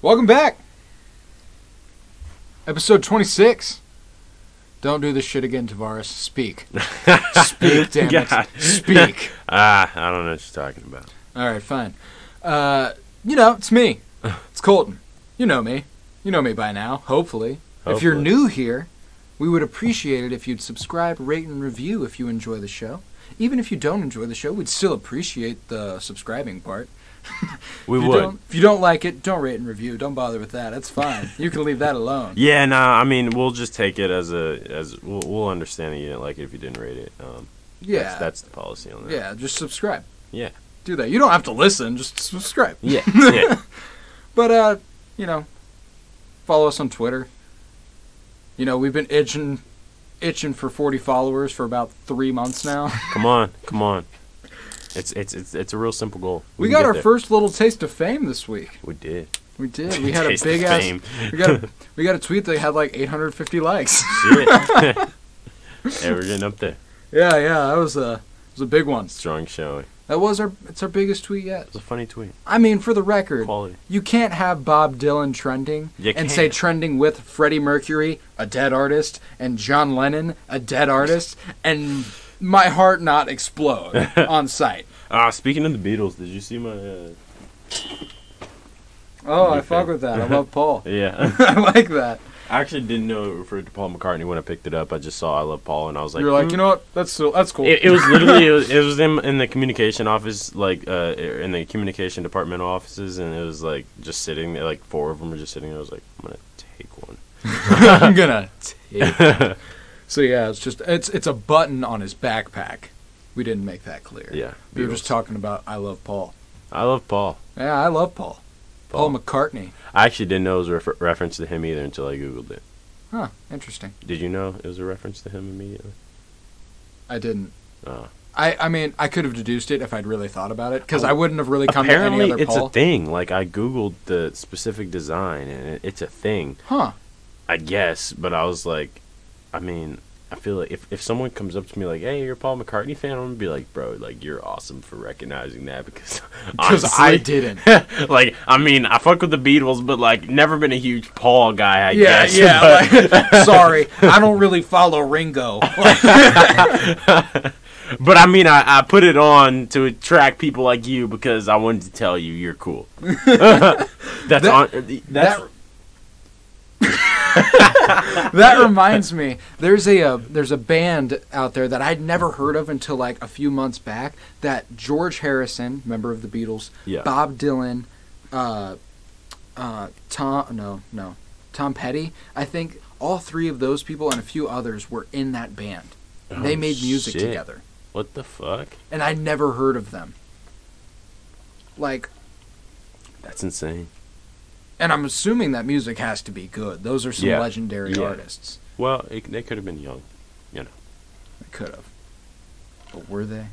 Welcome back. Episode 26. Don't do this shit again, Tavares. Speak. Speak, damn it. Speak. I don't know what you're talking about. All right, fine. It's me. It's Colton. You know me. You know me by now, hopefully. If you're new here, we would appreciate it if you'd subscribe, rate, and review if you enjoy the show. Even if you don't enjoy the show, we'd still appreciate the subscribing part. If you don't like it, don't rate and review. Don't bother with that. That's fine. You can leave that alone. Yeah, I mean, we'll just take it as we'll understand that you didn't like it if you didn't rate it. Yeah. That's the policy on that. Yeah, just subscribe. Yeah. Do that. You don't have to listen. Just subscribe. Yeah. Yeah. But, follow us on Twitter. We've been itching for 40 followers for about 3 months now. Come on. It's a real simple goal. We got our first little taste of fame this week. We did. We had a big ass fame. We got a tweet that had like 850 likes. Shit. Yeah, we're getting up there. Yeah, that was a big one. Strong showing. It's our biggest tweet yet. It's a funny tweet. I mean, for the record, quality. You can't have Bob Dylan trending say trending with Freddie Mercury, a dead artist, and John Lennon, a dead artist, and my heart not explode on sight. Speaking of the Beatles, did you see my... I fuck with that. I love Paul. Yeah. I like that. I actually didn't know it referred to Paul McCartney when I picked it up. I just saw I Love Paul, and I was like... You're like, you know what? That's cool. It was literally... it was in the communication office, like, in the communication departmental offices, and it was, like, just sitting there. Like, 4 of them were just sitting there. I was like, I'm going to take one. I'm going to take one. So, yeah, it's a button on his backpack. We didn't make that clear. Yeah. We were just talking about I Love Paul. I love Paul. Yeah, I love Paul. Paul McCartney. I actually didn't know it was a reference to him either until I Googled it. Huh, interesting. Did you know it was a reference to him immediately? I didn't. Oh. I mean, I could have deduced it if I'd really thought about it, because I wouldn't have really come to any other Paul. Apparently, it's a thing. Like, I Googled the specific design, and it's a thing. Huh. I guess, but I was like, I mean... I feel like if someone comes up to me like, hey, you're a Paul McCartney fan, I'm going to be like, bro, like, you're awesome for recognizing that because I didn't. Like, I mean, I fuck with the Beatles, but, like, never been a huge Paul guy, I guess. Yeah, like, sorry, I don't really follow Ringo. But, I mean, I put it on to attract people like you because I wanted to tell you you're cool. That reminds me, there's a band out there that I'd never heard of until like a few months back, that George Harrison, member of the Beatles, Bob Dylan, Tom Petty, I think all 3 of those people and a few others were in that band. They made music together. What the fuck? And I'd never heard of them. Like, that's insane. And I'm assuming that music has to be good. Those are some legendary artists. Well, they could have been young, They could have. But were they?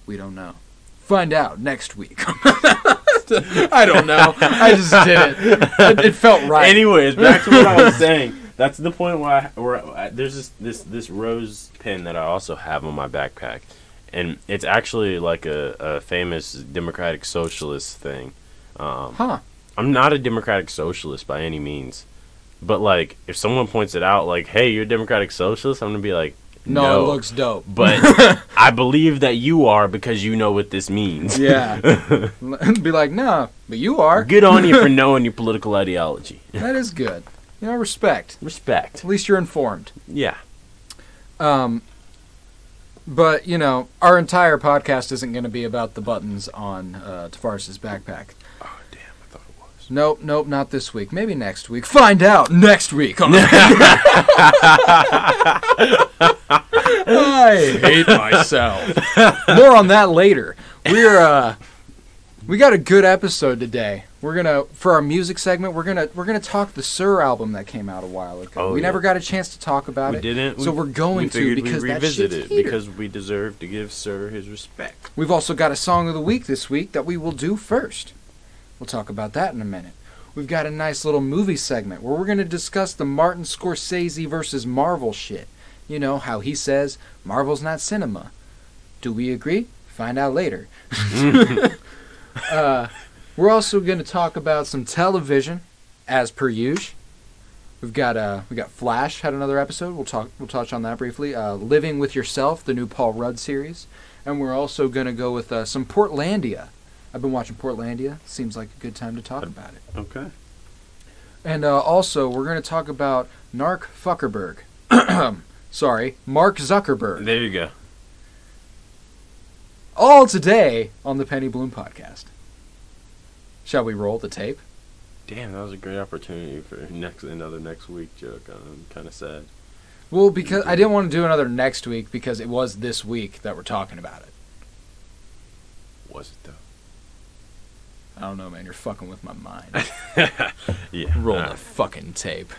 We don't know. Find out next week. I don't know. I just did it. It felt right. Anyways, back to what I was saying. That's the point where there's this rose pin that I also have on my backpack. And it's actually like a famous Democratic Socialist thing. I'm not a Democratic Socialist by any means. But, like, if someone points it out, like, hey, you're a Democratic Socialist, I'm going to be like, no. It looks dope. But I believe that you are because you know what this means. Yeah. Be like, no, but you are. Good on you for knowing your political ideology. That is good. Respect. Respect. At least you're informed. Yeah. But, our entire podcast isn't going to be about the buttons on Tavares' backpack. Nope, not this week. Maybe next week. Find out next week. I hate myself. More on that later. We got a good episode today. For our music segment, we're gonna talk the Sir album that came out a while ago. We never got a chance to talk about it. We didn't. So we're going to because that shit's it heater. because we deserve to give Sir his respect. We've also got a song of the week this week that we will do first. We'll talk about that in a minute. We've got a nice little movie segment where we're going to discuss the Martin Scorsese versus Marvel shit. You know, how he says, Marvel's not cinema. Do we agree? Find out later. We're We're also going to talk about some television, as per usual. We got Flash had another episode. We'll touch on that briefly. Living with Yourself, the new Paul Rudd series, and we're also going to go with some Portlandia. I've been watching Portlandia. Seems like a good time to talk about it. Okay. And also we're going to talk about Narc Fuckerberg. Sorry, Mark Zuckerberg. There you go. All today on the Penny Bloom podcast. Shall we roll the tape? Damn, that was a great opportunity for another next week joke. I'm kind of sad. Well, because I didn't want to do another next week because it was this week that we're talking about it. Was it though? I don't know, man. You're fucking with my mind. Yeah. Roll the fucking tape.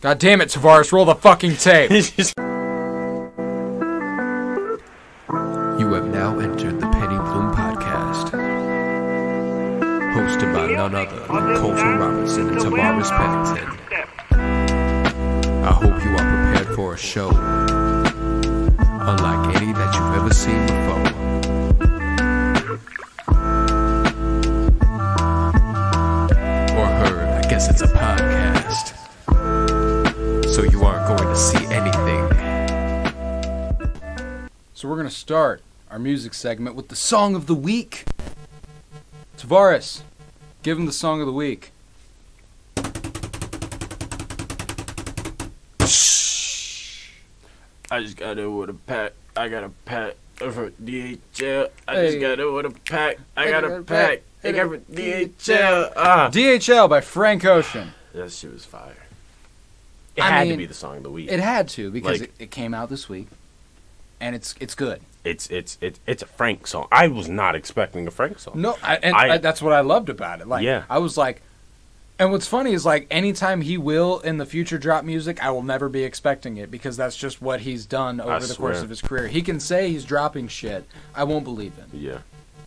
God damn it, Tavares. Roll the fucking tape. You have now entered the Penny Bloom podcast. Hosted by none other than Colton Robinson and Tavares Pennington. I hope you are prepared for a show unlike any that you've ever seen before. Or heard, I guess it's a podcast. So you aren't going to see anything. So we're going to start our music segment with the Song of the Week. Tavares, give him the Song of the Week. I just got it with a pack. I got a pack for DHL. Just got it with a pack. I got a pack. I got for DHL. DHL by Frank Ocean. That shit was fire. It had to be the Song of the Week. It had to because it came out this week, and it's good. It's a Frank song. I was not expecting a Frank song. No, that's what I loved about it. I was like, and what's funny is anytime he will in the future drop music, I will never be expecting it because that's just what he's done over the course of his career. He can say he's dropping shit, I won't believe him. Yeah.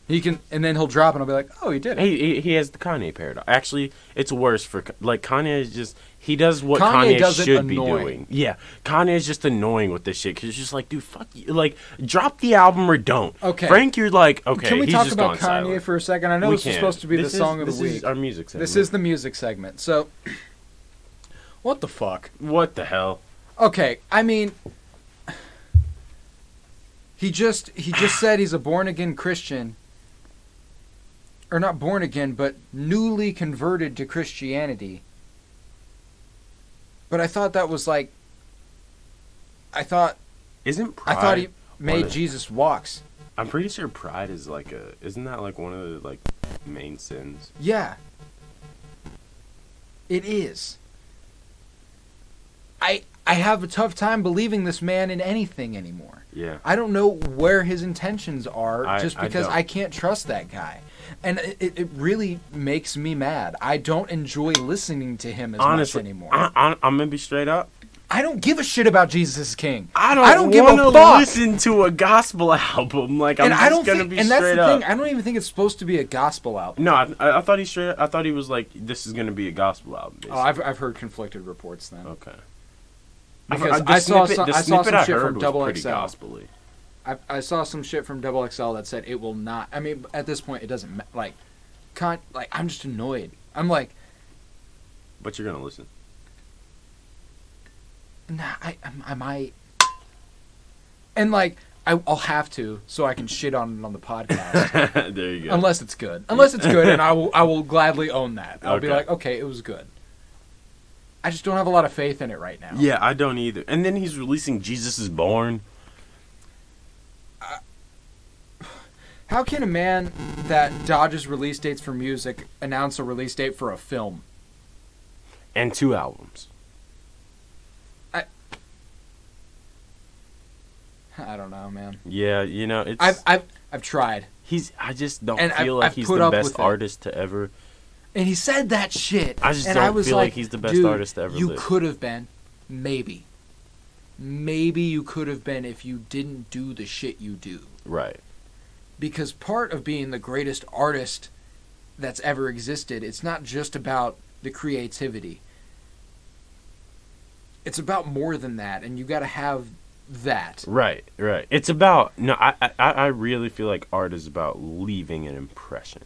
He can, and then he'll drop, and I'll be like, "Oh, he did it." He has the Kanye paradox. Actually, it's worse for Kanye is just he does what Kanye should be doing. Yeah, Kanye is just annoying with this shit because it's just like, dude, fuck you. Drop the album or don't. Okay, Frank, you're like, okay. Can we he's talk just about Kanye silent. for a second? I know this is supposed to be the Song of the Week. This is our music segment. This is the music segment. So, what the fuck? What the hell? Okay, I mean, he just said he's a born again Christian. Or not born again, but newly converted to Christianity. But I thought that was Isn't Pride? I thought he made Jesus walks. I'm pretty sure Pride is isn't that one of the main sins? Yeah. It is. I have a tough time believing this man in anything anymore. Yeah. I don't know where his intentions are just because I can't trust that guy. And it really makes me mad. I don't enjoy listening to him as much anymore. I'm going to be straight up. I don't give a shit about Jesus is King. I don't give a fuck. Listen to a gospel album. I'm just going to be straight up. And that's the thing. I don't even think it's supposed to be a gospel album. No, I thought I thought he was this is going to be a gospel album. Basically. Oh, I've heard conflicted reports then. Okay. Because I saw some shit from Double XL. Gospel-y. I saw some shit from Double XL that said it will not. I mean, at this point, it doesn't I'm just annoyed. I'm like, but you're gonna listen. Nah, I might, and I'll have to so I can shit on it on the podcast. There you go. Unless it's good, and I will gladly own that. I'll be like, okay, it was good. I just don't have a lot of faith in it right now. Yeah, I don't either. And then he's releasing Jesus is Born. How can a man that dodges release dates for music announce a release date for a film? And 2 albums. I don't know, man. Yeah, it's... I've tried. I just don't feel like he's the best artist to ever... And he said that shit. I just don't feel like he's the best artist to ever live. You could have been. Maybe. Maybe you could have been if you didn't do the shit you do. Right. Because part of being the greatest artist that's ever existed, it's not just about the creativity. It's about more than that, and you got to have that. Right. It's about I really feel like art is about leaving an impression.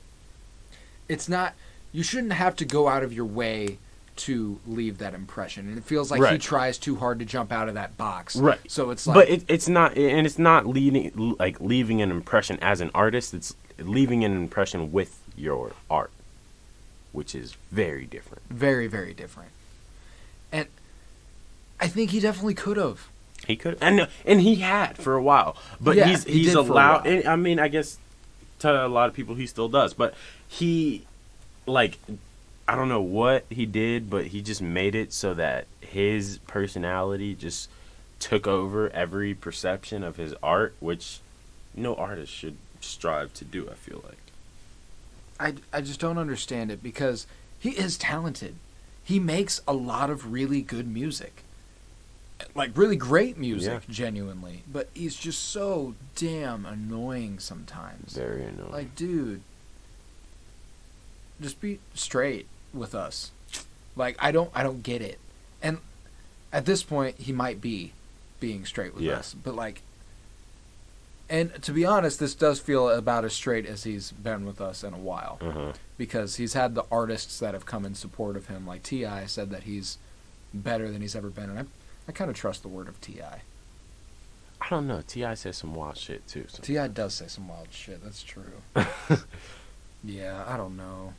It's not. You shouldn't have to go out of your way to leave that impression, and it feels like he tries too hard to jump out of that box. Right. So it's like, but it's not, and it's not leaving an impression as an artist. It's leaving an impression with your art, which is very different. Very, very different. And I think he definitely could have. He could, and he had for a while, but he's allowed. I mean, I guess to a lot of people he still does, but he, like, I don't know what he did, but he just made it so that his personality just took over every perception of his art, which no artist should strive to do, I feel like. I just don't understand it, because he is talented. He makes a lot of really good music. Like, really great music, genuinely. But he's just so damn annoying sometimes. Very annoying. Like, dude, just be straight with us. Like, I don't get it. And at this point, he might be being straight with us. But, like, and to be honest, this does feel about as straight as he's been with us in a while. Because he's had the artists that have come in support of him. Like, T.I. said that he's better than he's ever been. And I kind of trust the word of T.I. I don't know. T.I. says some wild shit, too. Sometimes. T.I. does say some wild shit. That's true. Yeah, I don't know.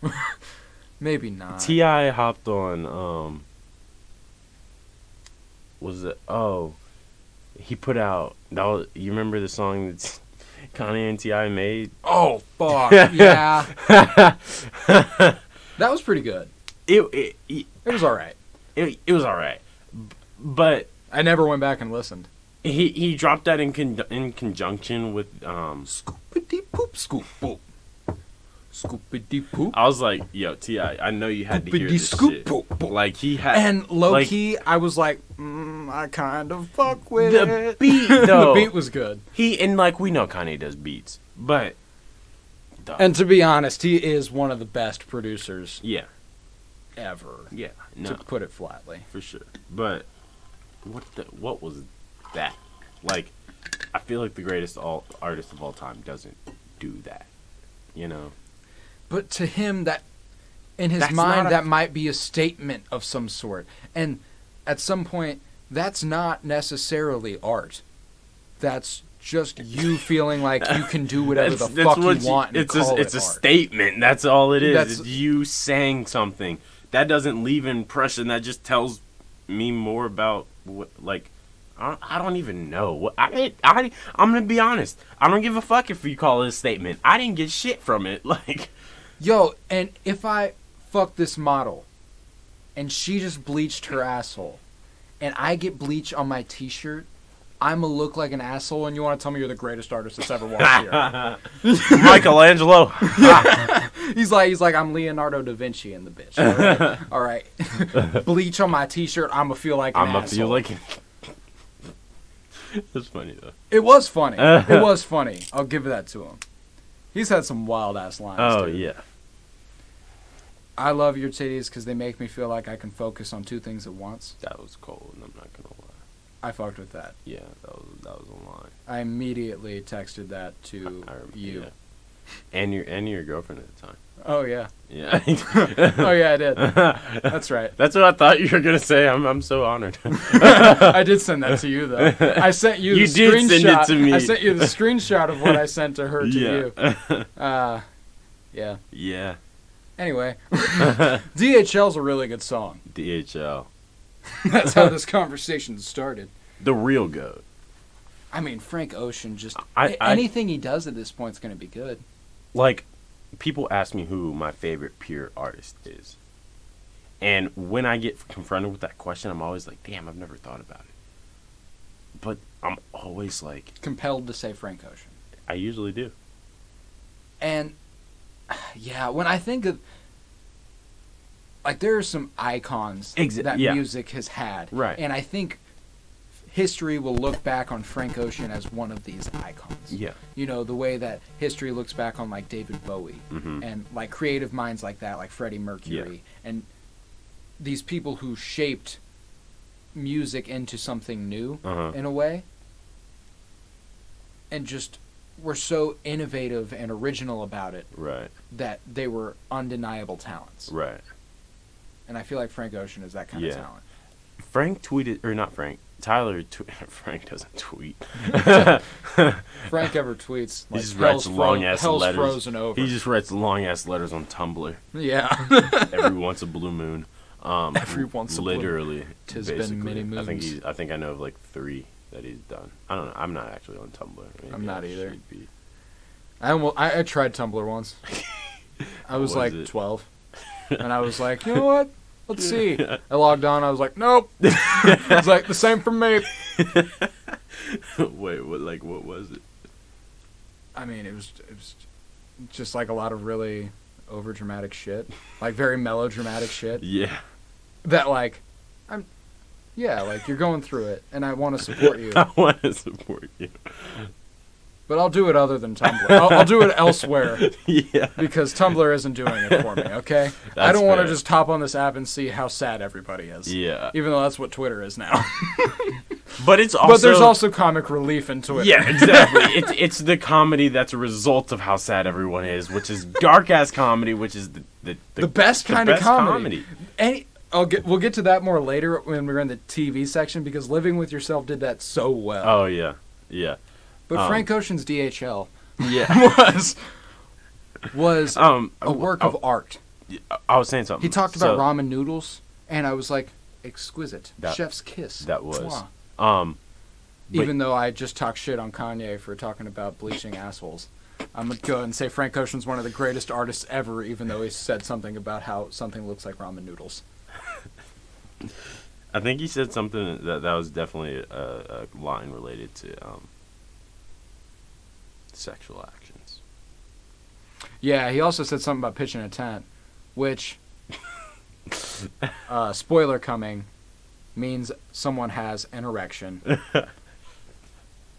Maybe not. T.I. hopped on, was it, he put out, you remember the song that Kanye and T.I. made? Oh, fuck, yeah. That was pretty good. It was alright. It was alright. But I never went back and listened. He dropped that in conjunction with, Scoopity poop scoop boop. Scoopity poop. I was like, yo, T.I., I know you had to hear this scoop, shit. boop, boop. Like, he had... And low-key, I was like, I kind of fuck with the it. Beat, though. The beat was good. And, like, we know Kanye does beats, but... And to be honest, he is one of the best producers ever. Yeah, no. To put it flatly. For sure. But, what was that? Like, I feel like the greatest artist of all time doesn't do that, you know? But to him, that in his mind, that might be a statement of some sort. And at some point, that's not necessarily art. That's just you feeling like you can do whatever the fuck you want and call it It's a art. Statement. That's all it is. It's you saying something. That doesn't leave an impression. That just tells me more about what, like... I don't even know. I'm gonna be honest. I don't give a fuck if you call it a statement. I didn't get shit from it. Like... Yo, and if I fuck this model, and she just bleached her asshole, and I get bleach on my t-shirt, I'm gonna look like an asshole, and you want to tell me you're the greatest artist that's ever walked here. Michelangelo. He's like, I'm Leonardo da Vinci in the bitch. All right. Bleach on my t-shirt, I'm gonna feel like an asshole. Feel like It's funny, though. It was funny. It was funny. I'll give that to him. He's had some wild-ass lines, Oh, dude. yeah. I love your titties because they make me feel like I can focus on two things at once. That was cold, and I'm not going to lie. I fucked with that. Yeah, that was a line. I immediately texted that to you. Yeah. And your girlfriend at the time. Oh, yeah. Yeah. Oh, yeah, I did. That's right. That's what I thought you were going to say. I'm so honored. I did send that to you, though. I sent you the screenshot. You did send it to me. I sent you the screenshot of what I sent to her to you. Yeah. Yeah. Anyway. DHL's a really good song. DHL. That's how this conversation started. The real GOAT. I mean, Frank Ocean just... anything he does at this point is going to be good. Like, people ask me who my favorite pure artist is. And when I get confronted with that question, I'm always like, damn, I've never thought about it. But I'm always like... compelled to say Frank Ocean. I usually do. And, yeah, when I think of... like, there are some icons that music has had. Right. And I think history will look back on Frank Ocean as one of these icons. Yeah. You know, the way that history looks back on, like, David Bowie. Mm-hmm. And, like, creative minds like that, like Freddie Mercury. Yeah. And these people who shaped music into something new, in a way. and just were so innovative and original about it. Right. That they were undeniable talents. Right. And I feel like Frank Ocean is that kind of talent. Frank tweeted, or not Frank, Tyler, Frank doesn't tweet. Frank ever tweets. Like, he just writes long-ass letters. Frozen over. He just writes long-ass letters on Tumblr. Yeah. Every once a blue moon. Every once a blue moon. Literally. Tis been many moons. I think I know of like 3 that he's done. I don't know. I'm not actually on Tumblr. Maybe I'm not either. I tried Tumblr once. I was like 12. And I was like, you know what? Let's see. I logged on. I was like, nope. It's like the same for me. Wait, what was it? I mean, it was just like a lot of really overdramatic shit, like very melodramatic shit. Yeah. That like, like you're going through it, and I want to support you. I want to support you. But I'll do it other than Tumblr. I'll do it elsewhere. Yeah. Because Tumblr isn't doing it for me, okay? I don't want to just hop on this app and see how sad everybody is. Yeah. Even though that's what Twitter is now. But it's also... But there's also comic relief in Twitter. Yeah, exactly. It's the comedy that's a result of how sad everyone is, which is dark-ass comedy, which is the best kind of comedy. We'll get to that more later when we're in the TV section, because Living With Yourself did that so well. Oh, yeah. Yeah. But Frank Ocean's DHL was a work of art. I was saying something. He talked about ramen noodles, and I was like, exquisite. Chef's kiss. That was. Even though I just talked shit on Kanye for talking about bleaching assholes. I'm going to go ahead and say Frank Ocean's one of the greatest artists ever, even though he said something about how something looks like ramen noodles. I think he said something that was definitely a line related to... sexual actions. Yeah, he also said something about pitching a tent, which, spoiler coming, means someone has an erection.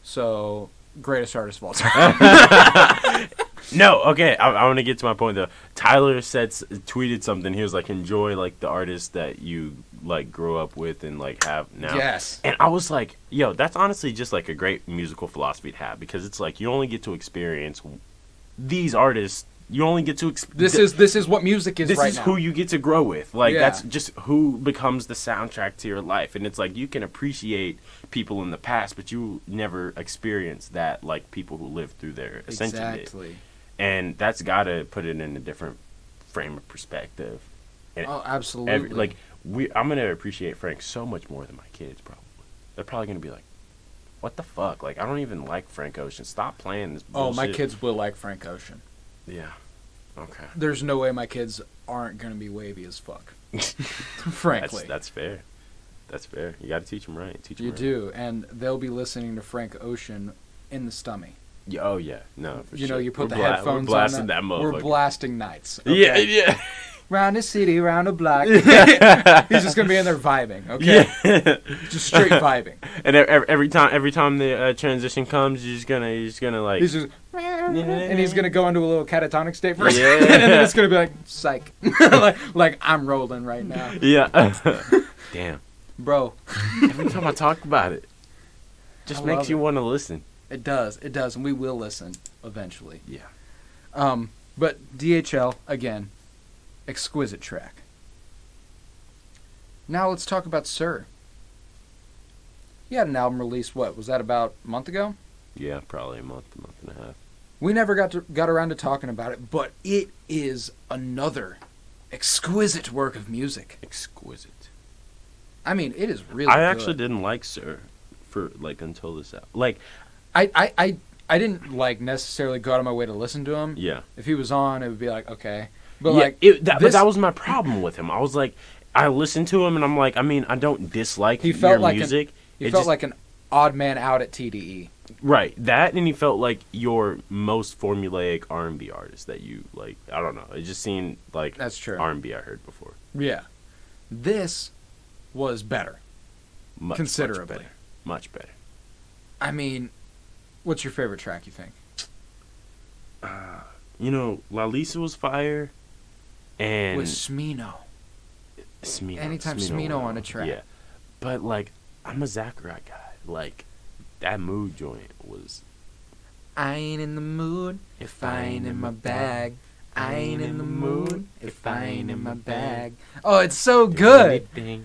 So, greatest artist of all time. No, okay, I want to get to my point, though. Tyler tweeted something. He was like, enjoy, like, the artists that you, like, grew up with and, like, have now. Yes. And I was like, yo, that's honestly just, like, a great musical philosophy to have, because it's like, you only get to experience these artists. You only get to... This is what music is right now. This is who you get to grow with. Like, that's just who becomes the soundtrack to your life. And it's like, you can appreciate people in the past, but you never experience that, like, people who lived through their ascension. Exactly. And that's got to put it in a different frame of perspective. And absolutely. I'm going to appreciate Frank so much more than my kids, probably. They're probably going to be like, what the fuck? Like, I don't even like Frank Ocean. Stop playing this bullshit. Oh, my kids will like Frank Ocean. Yeah. Okay. There's no way my kids aren't going to be wavy as fuck. Frankly. That's fair. That's fair. You got to teach them right. You do. And they'll be listening to Frank Ocean in the stummy. Oh, yeah. No, for sure. Know, you put the headphones we're blasting on. That motherfucker. We're blasting nights. Okay? Yeah, yeah. Round the city, round the block. He's just going to be in there vibing, okay? Yeah. Just straight vibing. And every time the transition comes, he's just gonna like... He's just... And he's going to go into a little catatonic state for a second. And then it's going to be like, psych. like, I'm rolling right now. Yeah. Damn. Bro. Every time I talk about it, just makes you want to listen. It does, and we will listen eventually. Yeah. But DHL, again, exquisite track. Now let's talk about Sir. He had an album released, what, was that about a month ago? Yeah, probably a month and a half. We never got around to talking about it, but it is another exquisite work of music. Exquisite. I mean, it is really I actually didn't like Sir for, like, until this album. Like... I didn't like necessarily go out of my way to listen to him. Yeah. If he was on, it would be like, okay. But but that was my problem with him. I was like, I listened to him and I'm like, I mean, I don't dislike your music. He felt like an odd man out at TDE. Right. That, and he felt like your most formulaic R&B artist that you, like, I don't know. It just seemed like that's true. R&B I heard before. Yeah. This was better. Considerably. Much better. I mean... What's your favorite track, you think? La Lisa was fire. And... With Smino. Anytime Smino on a track. Yeah. But, like, I'm a Zachariah guy. Like, that mood joint was I ain't in the mood if I ain't in my bag. I ain't in the mood if I ain't in my bag. Oh, it's so good. It's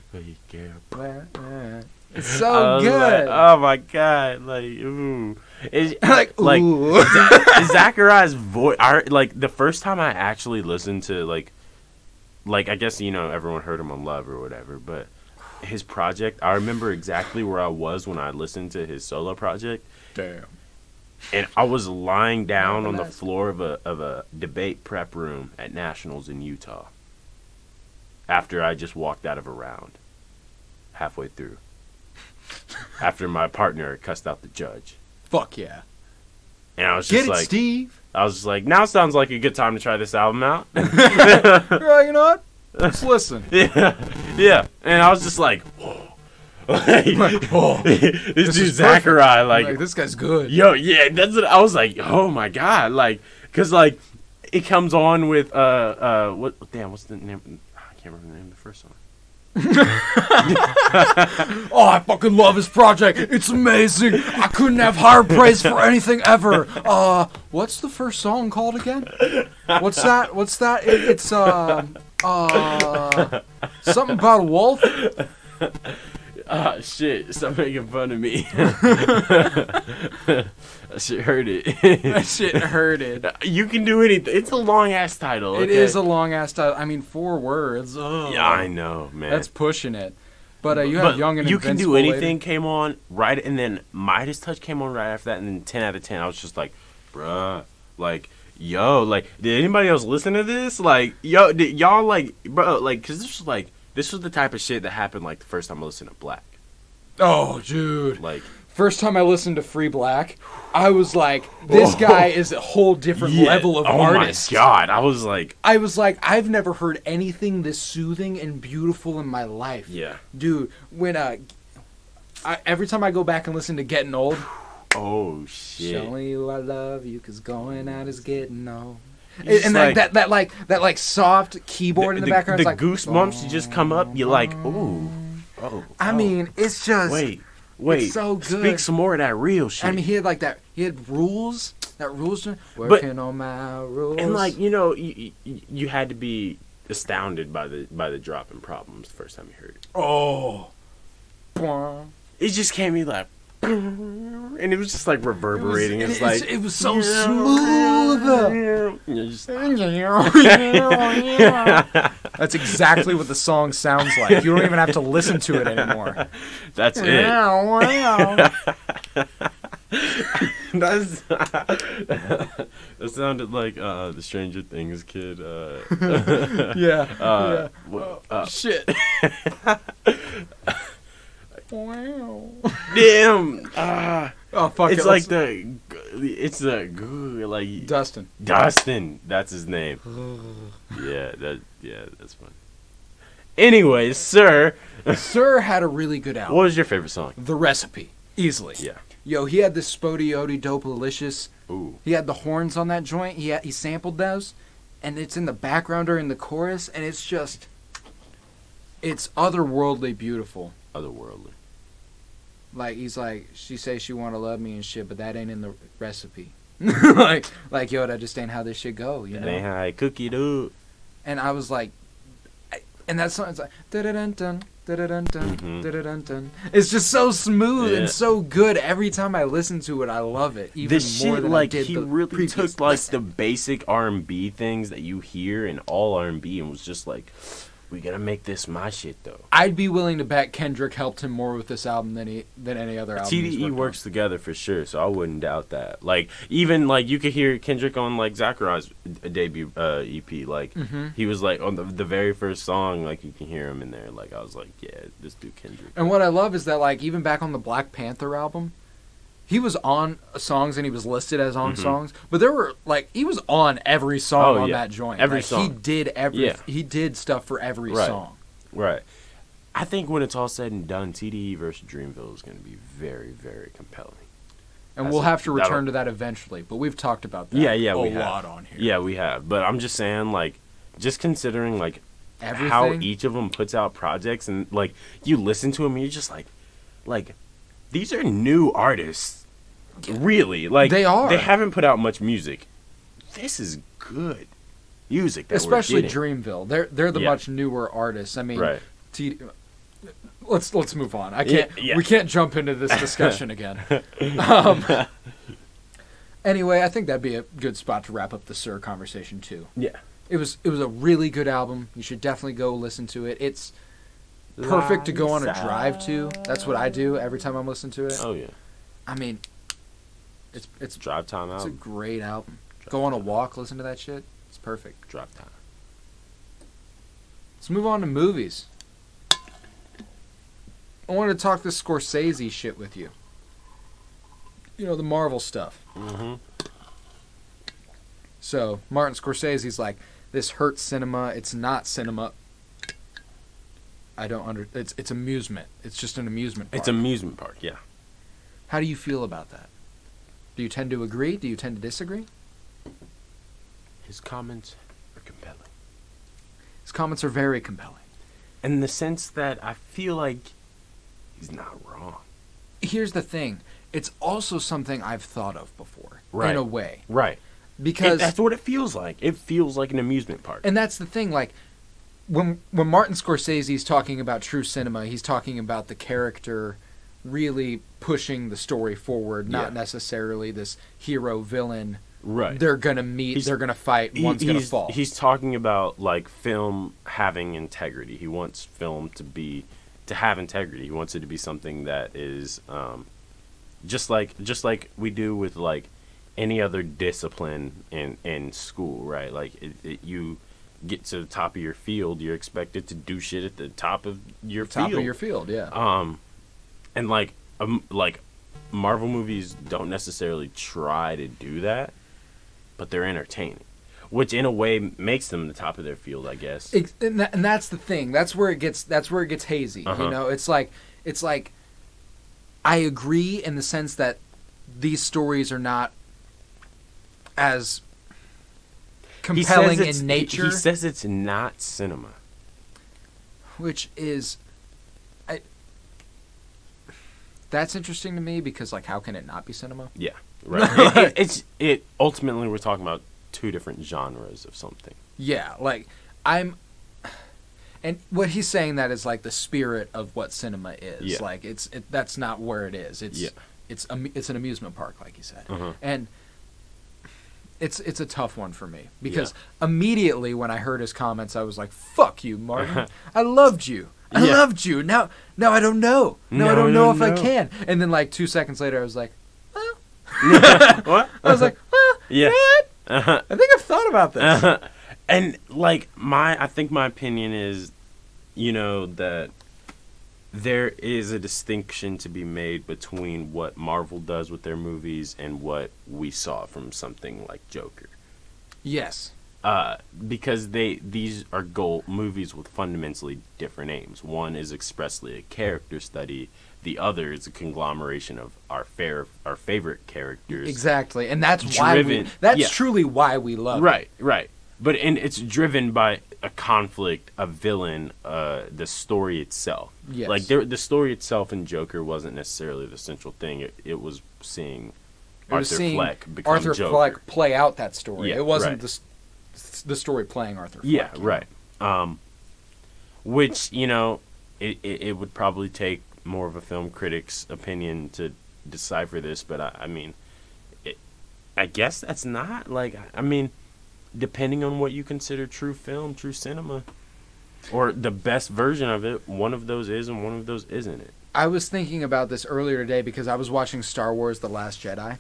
so good. Like, oh my god! Like, ooh, it's like ooh. Zachariah's voice. Like the first time I actually listened to like I guess everyone heard him on Love or whatever, but his project. I remember exactly where I was when I listened to his solo project. Damn. And I was lying down on the floor of a debate prep room at Nationals in Utah. After I just walked out of a round, halfway through. After my partner cussed out the judge. Fuck yeah. And I was just like, Steve. I was just like, now sounds like a good time to try this album out. Right, you know what? Let's listen. Yeah. And I was just like, whoa. This dude Zachariah, like this guy's good. Yo, yeah, that's what I was like. Oh my god, like, cause like it comes on with what's the name? I can't remember the name of the first song. Oh, I fucking love his project. It's amazing. I couldn't have higher praise for anything ever. What's the first song called again? What's that? It's something about a wolf. Ah, shit. Stop making fun of me. That shit hurted. That shit hurted. You can do anything. It's a long-ass title. It is a long-ass title. I mean, 4 words. Ugh. Yeah, I know, man. That's pushing it. But you have Young and You Invincible Can Do Anything later. came on right, and then Midas Touch came on right after that, and then 10 out of 10. I was just like, bruh, like, yo, like, did anybody else listen to this? Like, yo, did y'all, like, bro, like, because this was the type of shit that happened, like, the first time I listened to Black. Oh, dude. Like, first time I listened to Free Black, I was like, this guy is a whole different level of artist. Oh, my God. I was like, I've never heard anything this soothing and beautiful in my life. Yeah. Dude, when, every time I go back and listen to Getting Old. Oh, shit. Showing you I love you, 'cause going out is getting old. And that soft keyboard in the background. The like, goosebumps you just come up. You're like, ooh. Oh. I mean, it's just... Wait. It's so good. Speak some more of that real shit. I mean, he had rules. That rules. Working on my rules. And like, you had to be astounded by the drop in Problems the first time you heard it. Oh. It just came in like, and it was just like reverberating. It was so smooth. That's exactly what the song sounds like. You don't even have to listen to it anymore. That's it. That sounded like the Stranger Things kid. Yeah. Shit. Damn. Oh fuck! It's like like Dustin. Dustin, that's his name. That's fun. Anyways, Sir had a really good album. What was your favorite song? The Recipe, easily. Yeah. Yo, he had this Spody Ody Dopalicious. Ooh. He had the horns on that joint. He sampled those, and it's in the background during the chorus, and it's otherworldly beautiful. Otherworldly. Like, he's like, she say she want to love me and shit, but that ain't in the recipe. like, yo, that just ain't how this shit go, you know? That ain't how I cook it up. And I was like, and that song, it's like, da-da-dun-dun, da-da-dun-dun, da-da-dun-dun. It's just so smooth and so good. Every time I listen to it, I love it. Even this more shit, than like, I did he the really took, previous like, listen. the basic R&B things that you hear in all R&B and was just like, we gotta make this my shit, though. I'd be willing to bet Kendrick helped him more with this album than any other album. TDE works together for sure, so I wouldn't doubt that. Like, even, like, you could hear Kendrick on, like, Zachariah's debut EP. Like, he was, like, on the very first song, like, you can hear him in there. Like, I was like, yeah, this dude Kendrick. And what I love is that, like, even back on the Black Panther album, he was on songs and he was listed as on songs, but there were, like, he was on every song on that joint. Every like, song. He did stuff for every song. Right. I think when it's all said and done, TDE versus Dreamville is going to be very, very compelling. And we'll have to return to that eventually, but we've talked about that a lot on here. Yeah, we have. But I'm just saying, like, just considering, like, everything, how each of them puts out projects, and, like, you listen to them and you're just like, these are new artists Really, like they are. They haven't put out much music. This is good music, that especially we're getting. Dreamville. They're the much newer artists. I mean, right. Let's move on. We can't jump into this discussion again. Anyway, I think that'd be a good spot to wrap up the Sir conversation too. Yeah. It was a really good album. You should definitely go listen to it. It's perfect to go on a drive to. That's what I do every time I'm listening to it. Oh yeah. I mean, it's drive time album. It's a great album. Go on a walk, listen to that shit. It's perfect. Drive time. Let's move on to movies. I wanted to talk this Scorsese shit with you. You know, the Marvel stuff. Mm-hmm. So, Martin Scorsese's like, this hurts cinema. It's not cinema. It's amusement. It's just an amusement park. It's amusement park, yeah. How do you feel about that? Do you tend to agree? Do you tend to disagree? His comments are compelling. His comments are very compelling. In the sense that I feel like he's not wrong. Here's the thing. It's also something I've thought of before. Right. In a way. Right. Because that's what it feels like. It feels like an amusement park. And that's the thing, like, when Martin Scorsese's talking about true cinema, he's talking about the character really pushing the story forward, not necessarily this hero villain. Right. They're gonna meet. They're gonna fight. One's gonna fall. He's talking about like film having integrity. He wants film to have integrity. He wants it to be something that is just like we do with like any other discipline in school, right? Like you get to the top of your field, you're expected to do shit at the top of your field. Top of your field, yeah. And like Marvel movies don't necessarily try to do that, but they're entertaining, which in a way makes them the top of their field, I guess. And that's the thing. That's where it gets hazy. You know, it's like I agree in the sense that these stories are not as compelling in nature. He says it's not cinema, which is that's interesting to me because, like, how can it not be cinema? Yeah, right. It ultimately we're talking about two different genres of something. Yeah, like and what he's saying that is like the spirit of what cinema is. Yeah. Like that's not where it is. It's an amusement park, like you said, and it's a tough one for me because immediately when I heard his comments, I was like, "Fuck you, Martin! I loved you. I loved you. Now I don't know. Now I don't know if I can." And then like 2 seconds later, I was like, "Well," what? I was like, "Well, you know what? I think I've thought about this." And like I think my opinion is, you know, that there is a distinction to be made between what Marvel does with their movies and what we saw from something like Joker. Yes. Because these are movies with fundamentally different aims. One is expressly a character study. The other is a conglomeration of our favorite characters. Exactly, and that's truly why we love it. Right. But it's driven by a conflict, a villain, the story itself. Yes. Like the story itself in Joker wasn't necessarily the central thing. It was seeing Arthur Fleck become Joker. Fleck play out that story. Yeah, it wasn't the story playing Arthur Fleck. Yeah, right. Which, you know, it would probably take more of a film critic's opinion to decipher this, but I mean, I guess that's not, like, I mean, depending on what you consider true film, true cinema, or the best version of it, one of those is and one of those isn't it. I was thinking about this earlier today because I was watching Star Wars The Last Jedi,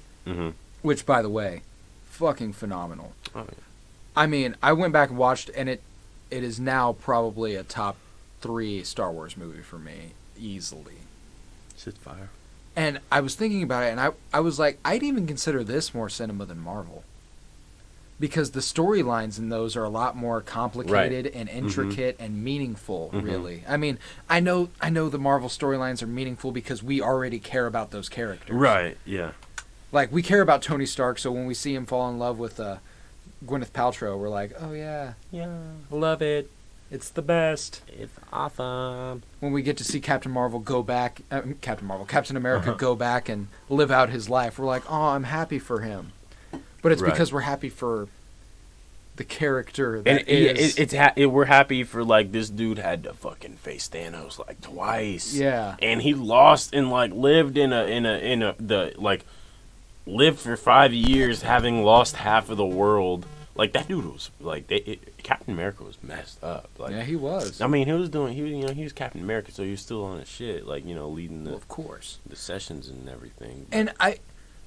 which, by the way, fucking phenomenal. Oh, yeah. I mean, I went back and watched, and it is now probably a top 3 Star Wars movie for me, easily. Shit's fire. And I was thinking about it, and I was like, I'd even consider this more cinema than Marvel. Because the storylines in those are a lot more complicated and intricate and meaningful, really. I mean, I know the Marvel storylines are meaningful because we already care about those characters. Right, yeah. Like, we care about Tony Stark, so when we see him fall in love with Gwyneth Paltrow, we're like, oh, yeah. Yeah, love it. It's the best. It's awesome. When we get to see Captain America go back and live out his life, we're like, oh, I'm happy for him. But it's because we're happy for the character that we're happy for, like, this dude had to fucking face Thanos, like, twice. Yeah. And he lost and, like, lived lived for 5 years having lost half of the world. Like, that dude was, like, Captain America was messed up. Like, yeah, he was. I mean, he was Captain America, so he was still on his shit, like, leading of course, the sessions and everything. And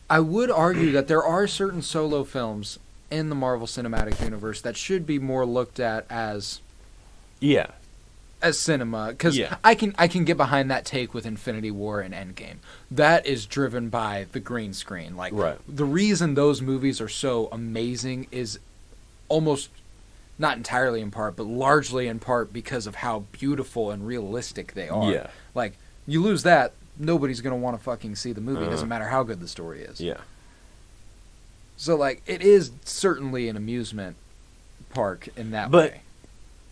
I would argue that there are certain solo films in the Marvel Cinematic Universe that should be more looked at as cinema, because I can get behind that take with Infinity War and Endgame. That is driven by the green screen. Like, the reason those movies are so amazing is almost not entirely in part, but largely in part because of how beautiful and realistic they are. Yeah. Like, you lose that, nobody's going to want to fucking see the movie. It doesn't matter how good the story is. Yeah. So, like, it is certainly an amusement park in that way.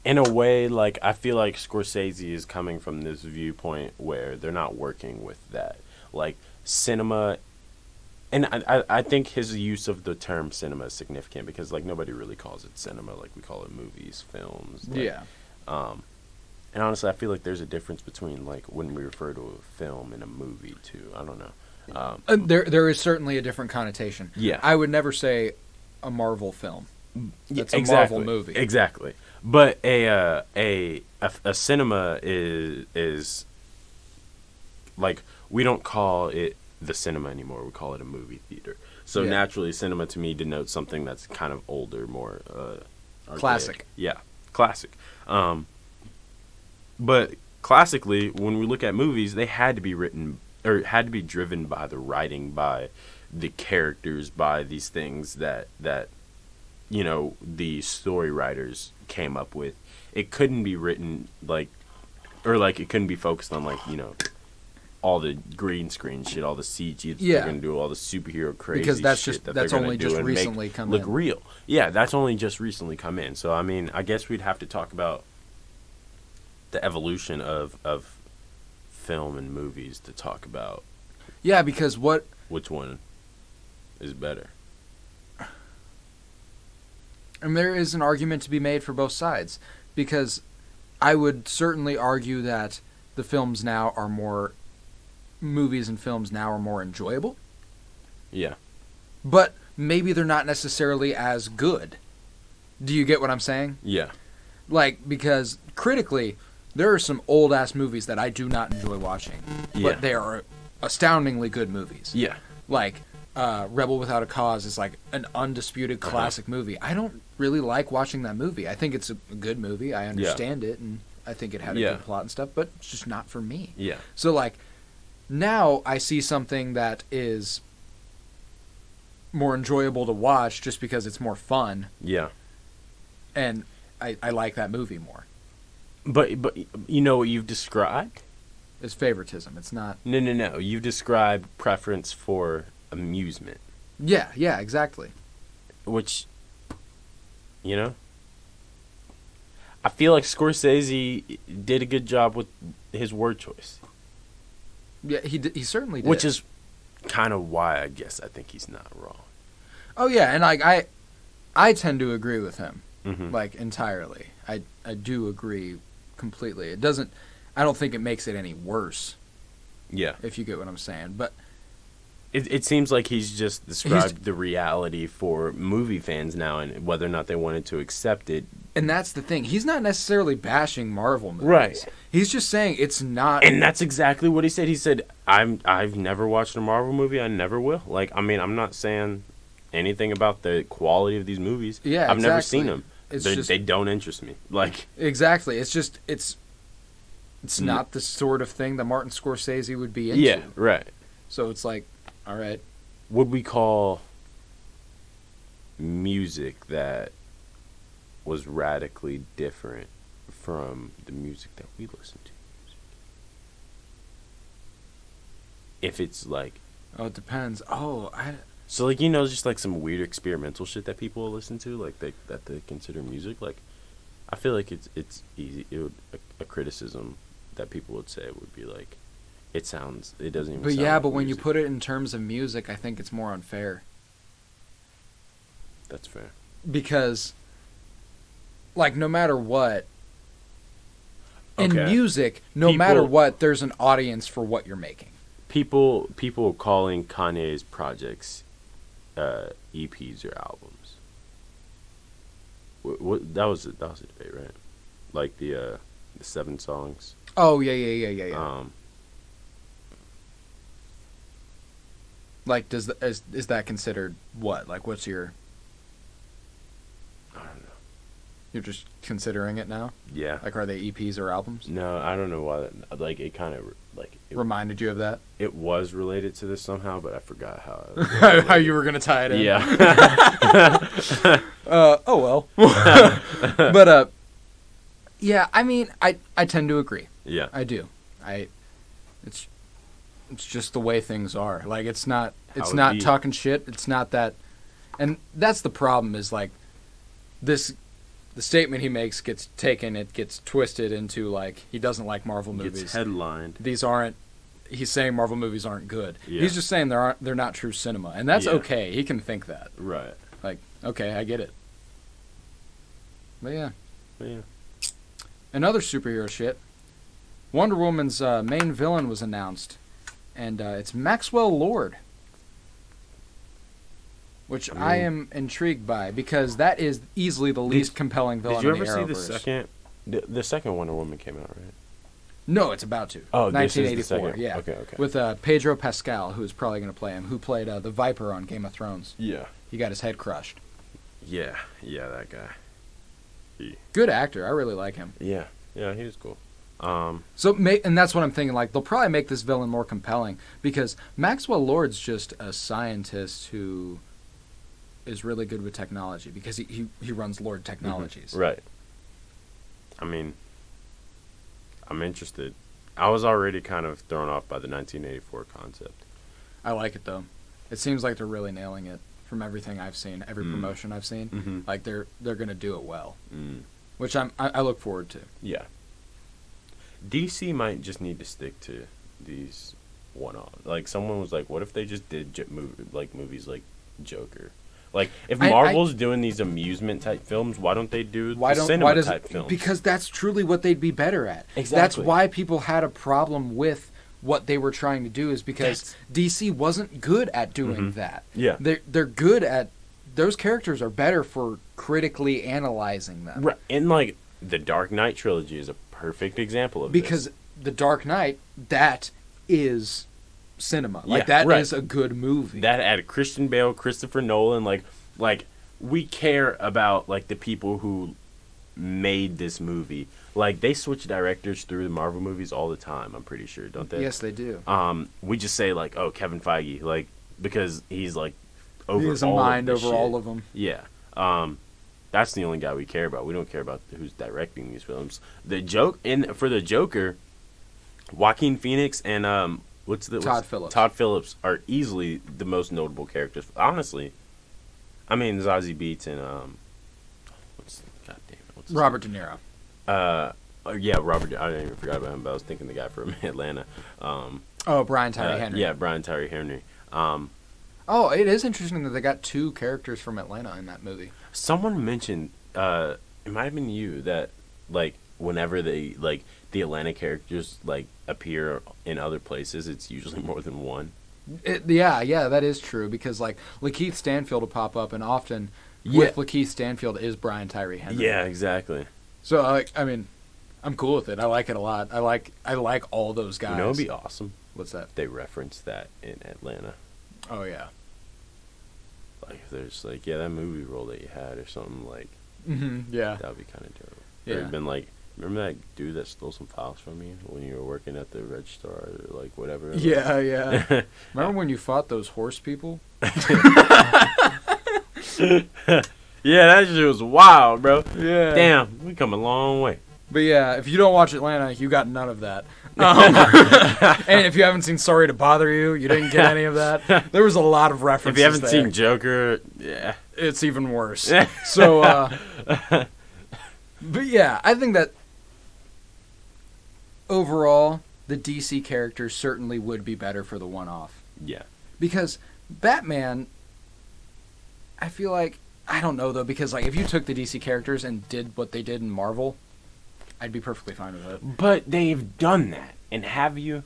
In a way, like, I feel like Scorsese is coming from this viewpoint where they're not working with that. Like, cinema... And I think his use of the term cinema is significant because, like, nobody really calls it cinema. Like, we call it movies, films. Like, yeah. And honestly, I feel like there's a difference between, like, when we refer to a film and a movie, too. I don't know. There is certainly a different connotation. Yeah. I would never say a Marvel film. That's a Marvel movie. Exactly. But a cinema is like, we don't call it the cinema anymore. We call it a movie theater. So naturally, cinema to me denotes something that's kind of older, more classic. Yeah, classic. But classically, when we look at movies, they had to be written or had to be driven by the writing, by the characters, by these things that the story writers came up with. It couldn't be written it couldn't be focused on, like, all the green screen shit, all the CG they're gonna do, all the superhero crazy because that's shit just that's only just recently come look in. Real. Yeah, that's only just recently come in. So I mean, I guess we'd have to talk about the evolution of film and movies to talk about. Yeah, because which one is better? And there is an argument to be made for both sides, because I would certainly argue that movies and films now are more enjoyable. Yeah. But maybe they're not necessarily as good. Do you get what I'm saying? Yeah. Like, because critically, there are some old-ass movies that I do not enjoy watching. Yeah. But they are astoundingly good movies. Yeah. Like, Rebel Without a Cause is like an undisputed classic movie. I don't really like watching that movie. I think it's a good movie. I understand it, and I think it had a good plot and stuff, but it's just not for me. Yeah. So, like, now I see something that is more enjoyable to watch just because it's more fun. Yeah. And I like that movie more. But you know what you've described? It's favoritism. It's not... No. You've described preference for amusement. Yeah, exactly. Which, I feel like Scorsese did a good job with his word choice. Yeah, he certainly did. Which is kind of why I guess I think he's not wrong. Oh, yeah, and like I tend to agree with him, mm-hmm. Entirely. I do agree completely. It doesn't... I don't think it makes it any worse. Yeah. If you get what I'm saying. But it seems like he's just described the reality for movie fans now and whether or not they wanted to accept it. And that's the thing. He's not necessarily bashing Marvel movies. Right. He's just saying it's not... And that's exactly what he said. He said, I've never watched a Marvel movie. I never will. Like, I mean, I'm not saying anything about the quality of these movies. Yeah, I've never seen them. They don't interest me. Like, exactly. It's just... It's not the sort of thing that Martin Scorsese would be into. Yeah, right. So it's like, all right. Would we call music that was radically different from the music that we listen to? If it's like... Oh, it depends. So, like, just like some weird experimental shit that people listen to, like, that they consider music, like... I feel like it's easy. It would a criticism that people would say would be like, it doesn't even. But sound yeah, like but when you music. put it in terms of music, I think it's more unfair That's fair. because, like, no matter what, in Okay. music, no matter what, there's an audience for what you're making. People calling Kanye's projects EPs or albums. What that was a debate, right? Like the 7 songs. Oh yeah. Like, is that considered what? Like, what's your? I don't know. You're just considering it now. Yeah. Like, are they EPs or albums? No, I don't know why. Like, it kind of Reminded you of that? It was related to this somehow, but I forgot how. How you were gonna tie it in? Yeah. Oh well. But yeah. I mean, I tend to agree. Yeah. I do. It's just the way things are. Like, it's not talking shit. It's not that, and that's the problem. Is like the statement he makes gets taken. It gets twisted into like he doesn't like Marvel movies. Gets headlined. He's saying Marvel movies aren't good. Yeah. He's just saying they're not true cinema, and that's Yeah. okay. He can think that. Right. Like, okay, I get it. But yeah. Another superhero shit. Wonder Woman's main villain was announced, and it's Maxwell Lord, which I am intrigued by because that is easily the least compelling villain. Did you in ever the see the Arrowverse. second? The second Wonder Woman came out, right? No, it's about to. Oh, this is the 1984. second. Yeah. Okay. With Pedro Pascal, who is probably going to play him, who played the Viper on Game of Thrones. Yeah. He got his head crushed. Yeah, that guy. Good actor. I really like him. Yeah, he was cool. And that's what I'm thinking. Like, they'll probably make this villain more compelling because Maxwell Lord's just a scientist who is really good with technology because he runs Lord Technologies. Mm-hmm. Right. I mean, I'm interested. I was already kind of thrown off by the 1984 concept. I like it though. It seems like they're really nailing it from everything I've seen, every promotion I've seen. Mm-hmm. Like they're gonna do it well, which I look forward to. Yeah. DC might just need to stick to these one-off. Like, someone was like, what if they just did movies like Joker? Like, if Marvel's doing these amusement type films, why don't they do cinema type films? Because that's truly what they'd be better at. Exactly. That's why people had a problem with what they were trying to do, is because DC wasn't good at doing that. Yeah. They're good at, those characters are better for critically analyzing them. Right. And, like, the Dark Knight trilogy is a perfect example of because this. The Dark Knight, that is cinema. Like, Yeah, that right. is a good movie. That had Christian Bale, Christopher Nolan, like we care about, like, the people who made this movie. Like, they switch directors through the Marvel movies all the time, I'm pretty sure, don't they? Yes, they do. We just say, like, oh, Kevin Feige, like, because he's, like, over he has a all mind of this over shit. all of them. Yeah. That's the only guy we care about. We don't care about who's directing these films. For the Joker, Joaquin Phoenix and Todd Phillips. Todd Phillips are easily the most notable characters. Honestly, I mean, Zazie Beetz and what's Robert De Niro. Yeah, Robert. I didn't even forgot about him, but I was thinking the guy from Atlanta. Brian Tyree Henry. Yeah, Brian Tyree Henry. Oh, it is interesting that they got 2 characters from Atlanta in that movie. Someone mentioned, it might have been you, that, like, whenever they, like, the Atlanta characters, like, appear in other places, it's usually more than one. Yeah, that is true, because, like, Lakeith Stanfield will pop up, and often with Lakeith Stanfield is Brian Tyree Henry. Yeah, exactly. So, I mean, I'm cool with it. I like it a lot. I like all those guys. You know, it'd be awesome. What's that? They reference that in Atlanta. Oh, yeah. Like, if there's, like, that movie role that you had or something, like, yeah. that would be kind of dope. Yeah. Or it'd been like, remember that dude that stole some files from you when you were working at the registrar or, like, whatever? Yeah. Remember when you fought those horse people? Yeah, that shit was wild, bro. Yeah. Damn, we come a long way. But yeah, if you don't watch Atlanta, you got none of that. And if you haven't seen Sorry to Bother You, you didn't get any of that. There was a lot of references. If you haven't there. seen Joker, yeah, It's even worse. So, But yeah, I think that overall, the DC characters certainly would be better for the one-off. Yeah. Because Batman, I feel like, I don't know though, because like if you took the DC characters and did what they did in Marvel, I'd be perfectly fine with it. But they've done that, and have you?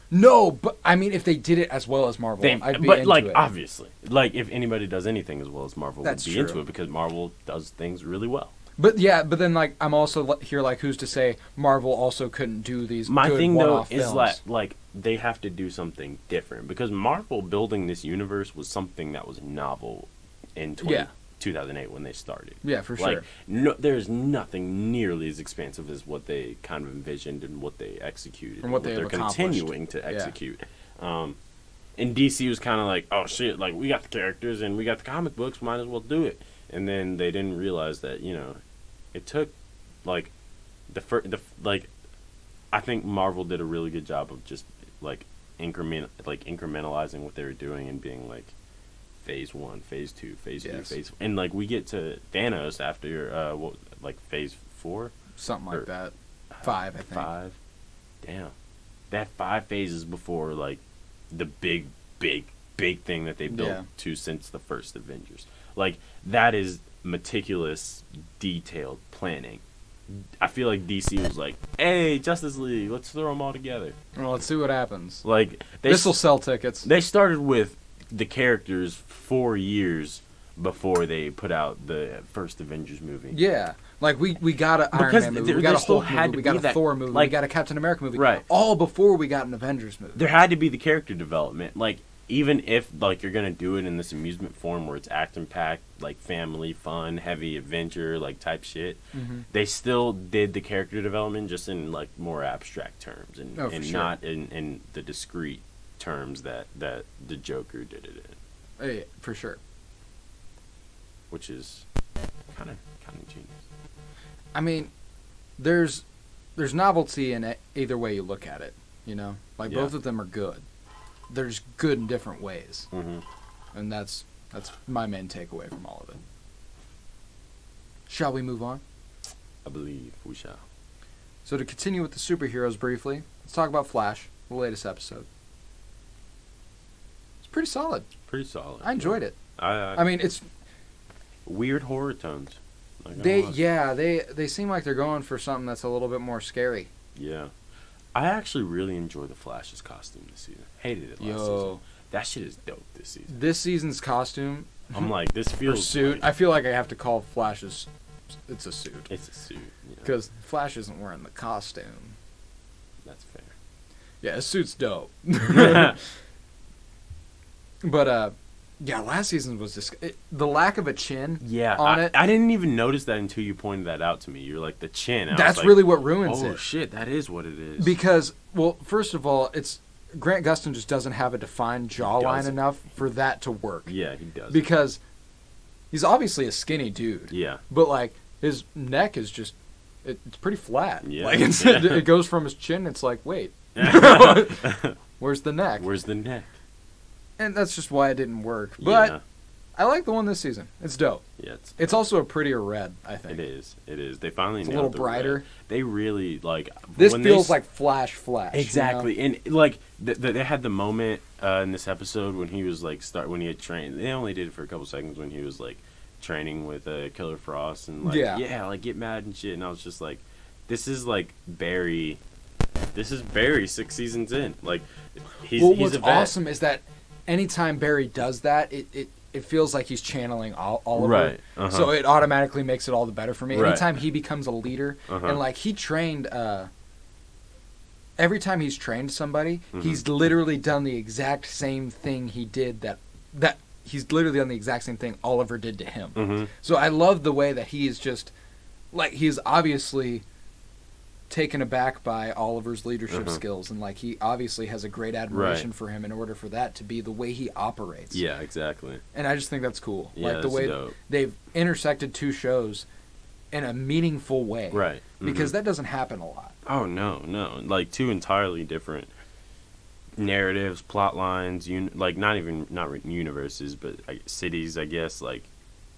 No, but I mean, if they did it as well as Marvel, I'd be into like, it. obviously, like if anybody does anything as well as Marvel, That's would be true. into it because Marvel does things really well. But yeah, but then like I'm also here like who's to say Marvel also couldn't do these My good thing though one-off is films. like they have to do something different because Marvel building this universe was something that was novel in 2008 when they started. Yeah, for Like, sure. no, there's nothing nearly as expansive as what they kind of envisioned and what they executed And what they they're have accomplished. continuing to execute. And DC was kind of like, oh shit, like we got the characters and we got the comic books, might as well do it. And then they didn't realize that it took like I think Marvel did a really good job of just like incrementalizing what they were doing and being like phase 1, phase 2, phase 3, phase, and like we get to Thanos after phase 4, Something like that. 5, I think. 5. Damn, that 5 phases before like the big thing that they built to since the first Avengers. Like that is meticulous, detailed planning. I feel like DC was like, "Hey, Justice League, let's throw them all together." Well, let's see what happens. Like This will sell tickets. They started with the characters 4 years before they put out the first Avengers movie. Yeah, like we got an Iron Man movie, we got a Hulk movie, we got a Thor movie, we got a Captain America movie, right? All before we got an Avengers movie. There had to be the character development, like. Even if like you're gonna do it in this amusement form where it's action packed, like family fun, heavy adventure, like type shit, they still did the character development just in like more abstract terms and not in the discrete terms that the Joker did it in. Yeah, for sure. Which is kind of genius. I mean, there's novelty in either way you look at it. Like both of them are good. There's good in different ways, and that's my main takeaway from all of it. Shall we move on? I believe we shall. So to continue with the superheroes briefly, let's talk about Flash, the latest episode. It's pretty solid. Pretty solid. I enjoyed it. I mean, it's weird horror tones. They seem like they're going for something that's a little bit more scary. Yeah. I actually really enjoy the Flash's costume this season. Hated it last season. That shit is dope this season. This season's costume. I'm like, this feels. Or suit. Like, I feel like I have to call Flash's. It's a suit. It's a suit. Because Flash isn't wearing the costume. That's fair. Yeah, his suit's dope. But yeah, last season was just the lack of a chin. Yeah, on it. I didn't even notice that until you pointed that out to me. You're like the chin. That's like, really what ruins it. Oh shit, that is what it is. Because first of all, it's Grant Gustin just doesn't have a defined jawline enough for that to work. Yeah, he does. Because he's obviously a skinny dude. Yeah. But like his neck is just it's pretty flat. Yeah. Like it goes from his chin. It's like wait, where's the neck? Where's the neck? And that's just why it didn't work. But I like the one this season. It's dope. Yeah, it's also a prettier red, I think. It is. They finally it's a little brighter. Red. They really like this feels like Flash. Exactly. And like they had the moment in this episode when he was like when he had trained. They only did it for a couple seconds when he was like training with Killer Frost and like like get mad and shit. And I was just like, this is like Barry. This is Barry 6 seasons in. Like he's what's a vet. awesome is that anytime Barry does that, it feels like he's channeling Oliver. Right. So it automatically makes it all the better for me. Right. Anytime he becomes a leader, and like he trained, every time he's trained somebody, he's literally done the exact same thing he did that he's literally done the exact same thing Oliver did to him. So I love the way that he is just, like, he's obviously taken aback by Oliver's leadership skills, and like he obviously has a great admiration for him in order for that to be the way he operates. Yeah, exactly. And I just think that's cool. Yeah, like the way they've intersected two shows in a meaningful way. Right. Because that doesn't happen a lot. Oh no. Like two entirely different narratives, plot lines, not universes, but cities, I guess, like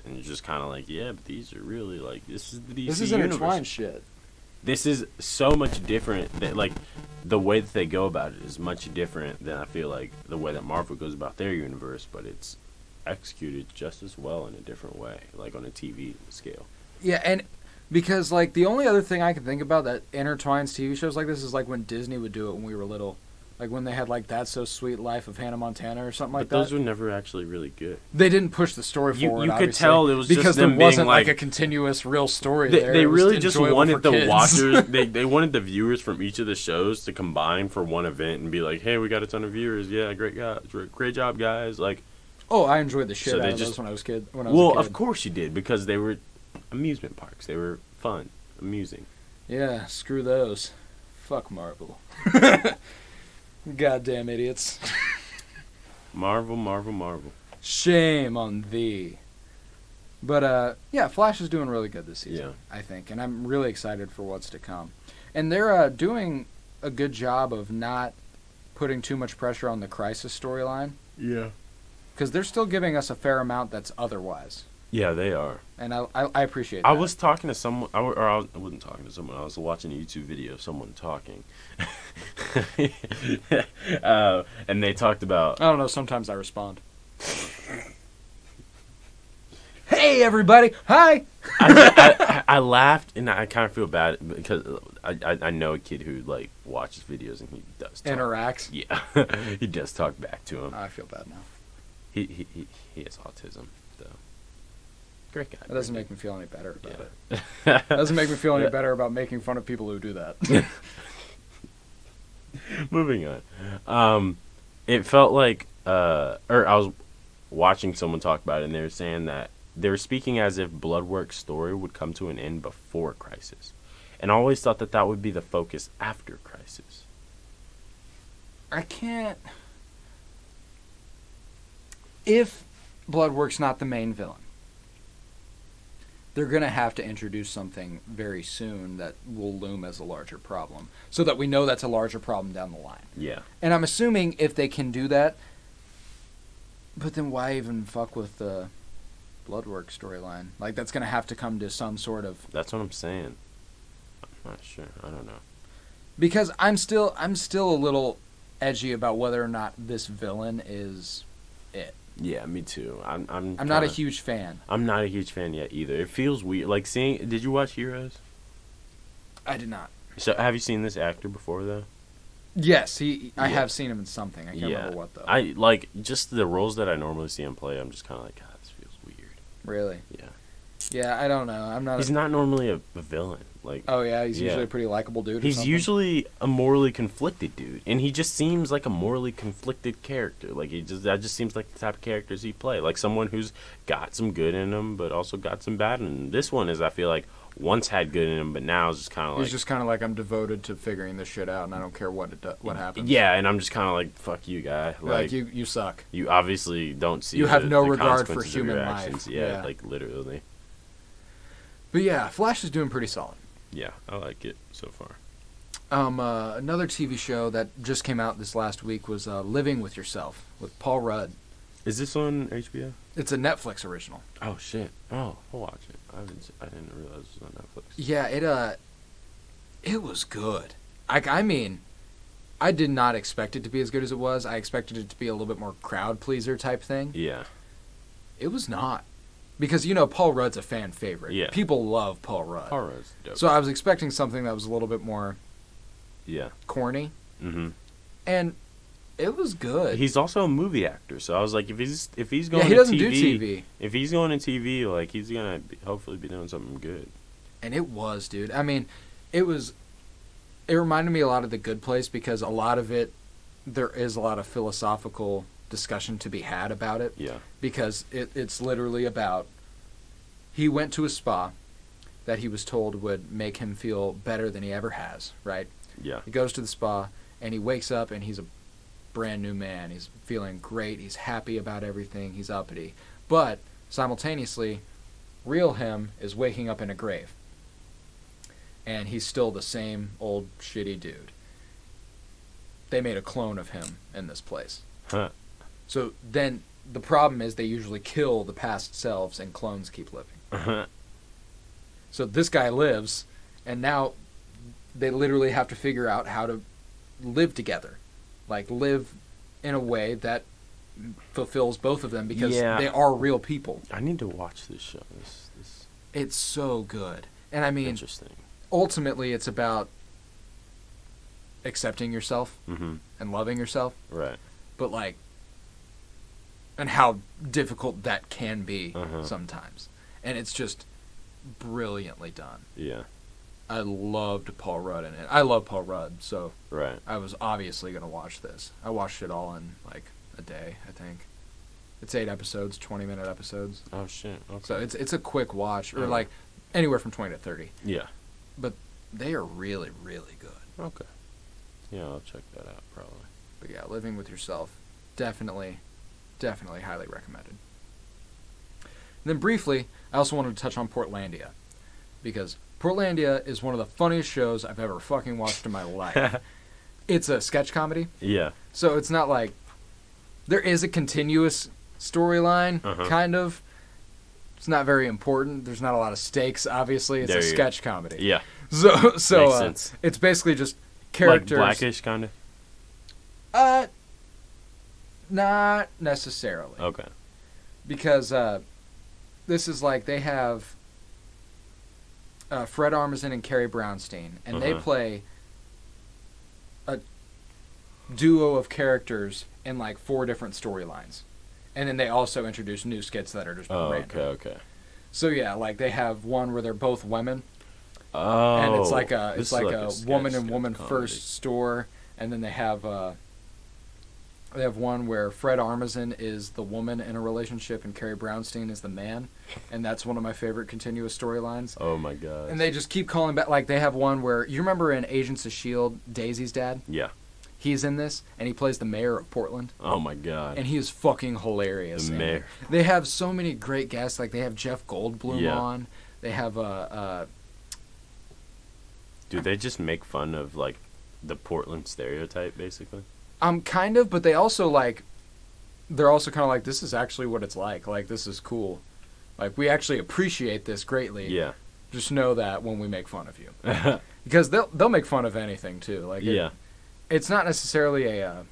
and it's just kind of like, yeah, but these are really like this is the DC This is universe. intertwined shit. This is so much different that like the way that they go about it is much different than I feel like the way that Marvel goes about their universe, but it's executed just as well in a different way, like on a TV scale. Yeah, and because like the only other thing I can think about that intertwines TV shows like this is like when Disney would do it when we were little. Like when they had like That's So Sweet Life of Hannah Montana or something like that. But those were never actually really good. They didn't push the story forward. You could obviously, tell it was just because them there wasn't being like like a continuous real story there. They It was really just enjoyable wanted for the kids. watchers. They wanted the viewers from each of the shows to combine for one event and be like, "Hey, we got a ton of viewers. Yeah, great job, guys!" Like, Oh, I enjoyed the shit So out they of just- those when I was a kid. of course you did because they were amusement parks. They were fun, amusing. Yeah, screw those. Fuck Marvel. Goddamn idiots. Marvel. Shame on thee. But, yeah, Flash is doing really good this season, Yeah. I think. And I'm really excited for what's to come. And they're doing a good job of not putting too much pressure on the Crisis storyline. Yeah. Because they're still giving us a fair amount that's otherwise. Yeah, they are. And I appreciate that. I was talking to someone, I wasn't talking to someone. I was watching a YouTube video of someone talking, and they talked about. I don't know. Sometimes I respond. Hey, everybody! Hi. I laughed and I kind of feel bad because I know a kid who like watches videos and he does talk. Interacts. Yeah, he does talk back to him. I feel bad now. He has autism though. Great guy. That doesn't make me feel any better about it. Yeah. That doesn't make me feel any better about making fun of people who do that. Moving on. It felt like, or I was watching someone talk about it, and they were saying that they were speaking as if Bloodwork's story would come to an end before Crisis. And I always thought that that would be the focus after Crisis. I can't... If Bloodwork's not the main villain, they're going to have to introduce something very soon that will loom as a larger problem, so that we know that's a larger problem down the line. Yeah. And I'm assuming if they can do that, but then why even fuck with the Bloodwork storyline? Like, that's going to have to come to some sort of... That's what I'm saying. I'm not sure. I don't know. Because I'm still a little edgy about whether or not this villain is it. Yeah, me too. I'm not a huge fan. I'm not a huge fan yet either. It feels weird. Like seeing. Did you watch Heroes? I did not. So have you seen this actor before though? Yes, I have seen him in something. I can't remember what though. I like just the roles that I normally see him play. I'm just kind of like, God, this feels weird. Really? Yeah. Yeah, I don't know. I'm not. He's not normally a villain. Like. Oh yeah, he's usually a pretty likable dude. He's usually a morally conflicted dude, and he just seems like a morally conflicted character. Like that just seems like the type of characters he play. Like someone who's got some good in him, but also got some bad in him. This one is, I feel like, once had good in him, but now is just kind of like. He's just kind of like, I'm devoted to figuring this shit out, and I don't care what happens. Yeah, and I'm just kind of like, fuck you, guy. Like you suck. You obviously don't see. You have no regard for consequences of human your life. actions. Yeah, like literally. But yeah, Flash is doing pretty solid. Yeah, I like it so far. Another TV show that just came out this last week was Living with Yourself with Paul Rudd. Is this on HBO? It's a Netflix original. Oh shit! Oh, I'll watch it. I didn't realize it was on Netflix. Yeah, it was good. I mean, I did not expect it to be as good as it was. I expected it to be a little bit more crowd pleaser type thing. Yeah. It was not. Because, Paul Rudd's a fan favorite. Yeah. People love Paul Rudd. Paul Rudd's dope. So I was expecting something that was a little bit more corny. Mm-hmm. And it was good. He's also a movie actor, so I was like, if he's going, he doesn't do TV. If he's going to TV, like he's gonna hopefully be doing something good. And it was, dude. I mean, it reminded me a lot of The Good Place because a lot of it, there is a lot of philosophical discussion to be had about it. Yeah. Because it's literally about, he went to a spa that he was told would make him feel better than he ever has, right? Yeah. He goes to the spa and he wakes up and he's a brand new man. He's feeling great. He's happy about everything. He's uppity. But simultaneously, real him is waking up in a grave. And he's still the same old shitty dude. They made a clone of him in this place. Huh. So then the problem is they usually kill the past selves and clones keep living. So this guy lives, and now they literally have to figure out how to live together. Like, live in a way that fulfills both of them, because they are real people. I need to watch this show. It's so good. And I mean, interesting. Ultimately, it's about accepting yourself and loving yourself. Right. But, like, and how difficult that can be sometimes. And it's just brilliantly done. Yeah. I loved Paul Rudd in it. I love Paul Rudd, so right. I was obviously going to watch this. I watched it all in, like, a day, I think. It's 8 episodes, 20-minute episodes. Oh, shit. Okay. So it's a quick watch, or, like, anywhere from 20 to 30. Yeah. But they are really, really good. Okay. Yeah, I'll check that out, probably. But, yeah, Living with Yourself, definitely highly recommended. And then briefly, I also wanted to touch on Portlandia, because Portlandia is one of the funniest shows I've ever fucking watched in my life. It's a sketch comedy. Yeah. So it's not like, there is a continuous storyline, kind of. It's not very important. There's not a lot of stakes, obviously. It's a sketch comedy. Yeah. So Makes sense. It's basically just characters. Like Blackish, kind of? Not necessarily. Okay. Because this is like, they have Fred Armisen and Carrie Brownstein, and they play a duo of characters in like 4 different storylines. And then they also introduce new skits that are just random. Okay. So yeah, like they have one where they're both women. Oh. And it's like a woman and woman comedy. first store, and then they have one where Fred Armisen is the woman in a relationship and Carrie Brownstein is the man, and that's one of my favorite continuous storylines. Oh my god. And they just keep calling back. Like they have one where, you remember in Agents of S.H.I.E.L.D., Daisy's dad? Yeah. He's in this, and he plays the mayor of Portland. Oh my god. And he is fucking hilarious. The mayor. They have so many great guests. Like they have Jeff Goldblum on. They have Dude, they just make fun of like the Portland stereotype, basically. Kind of, but they also like, they're also kind of like, this is actually what it's like. Like, this is cool. Like, we actually appreciate this greatly. Yeah. Just know that when we make fun of you. Because they'll make fun of anything, too. Like, it's not necessarily a,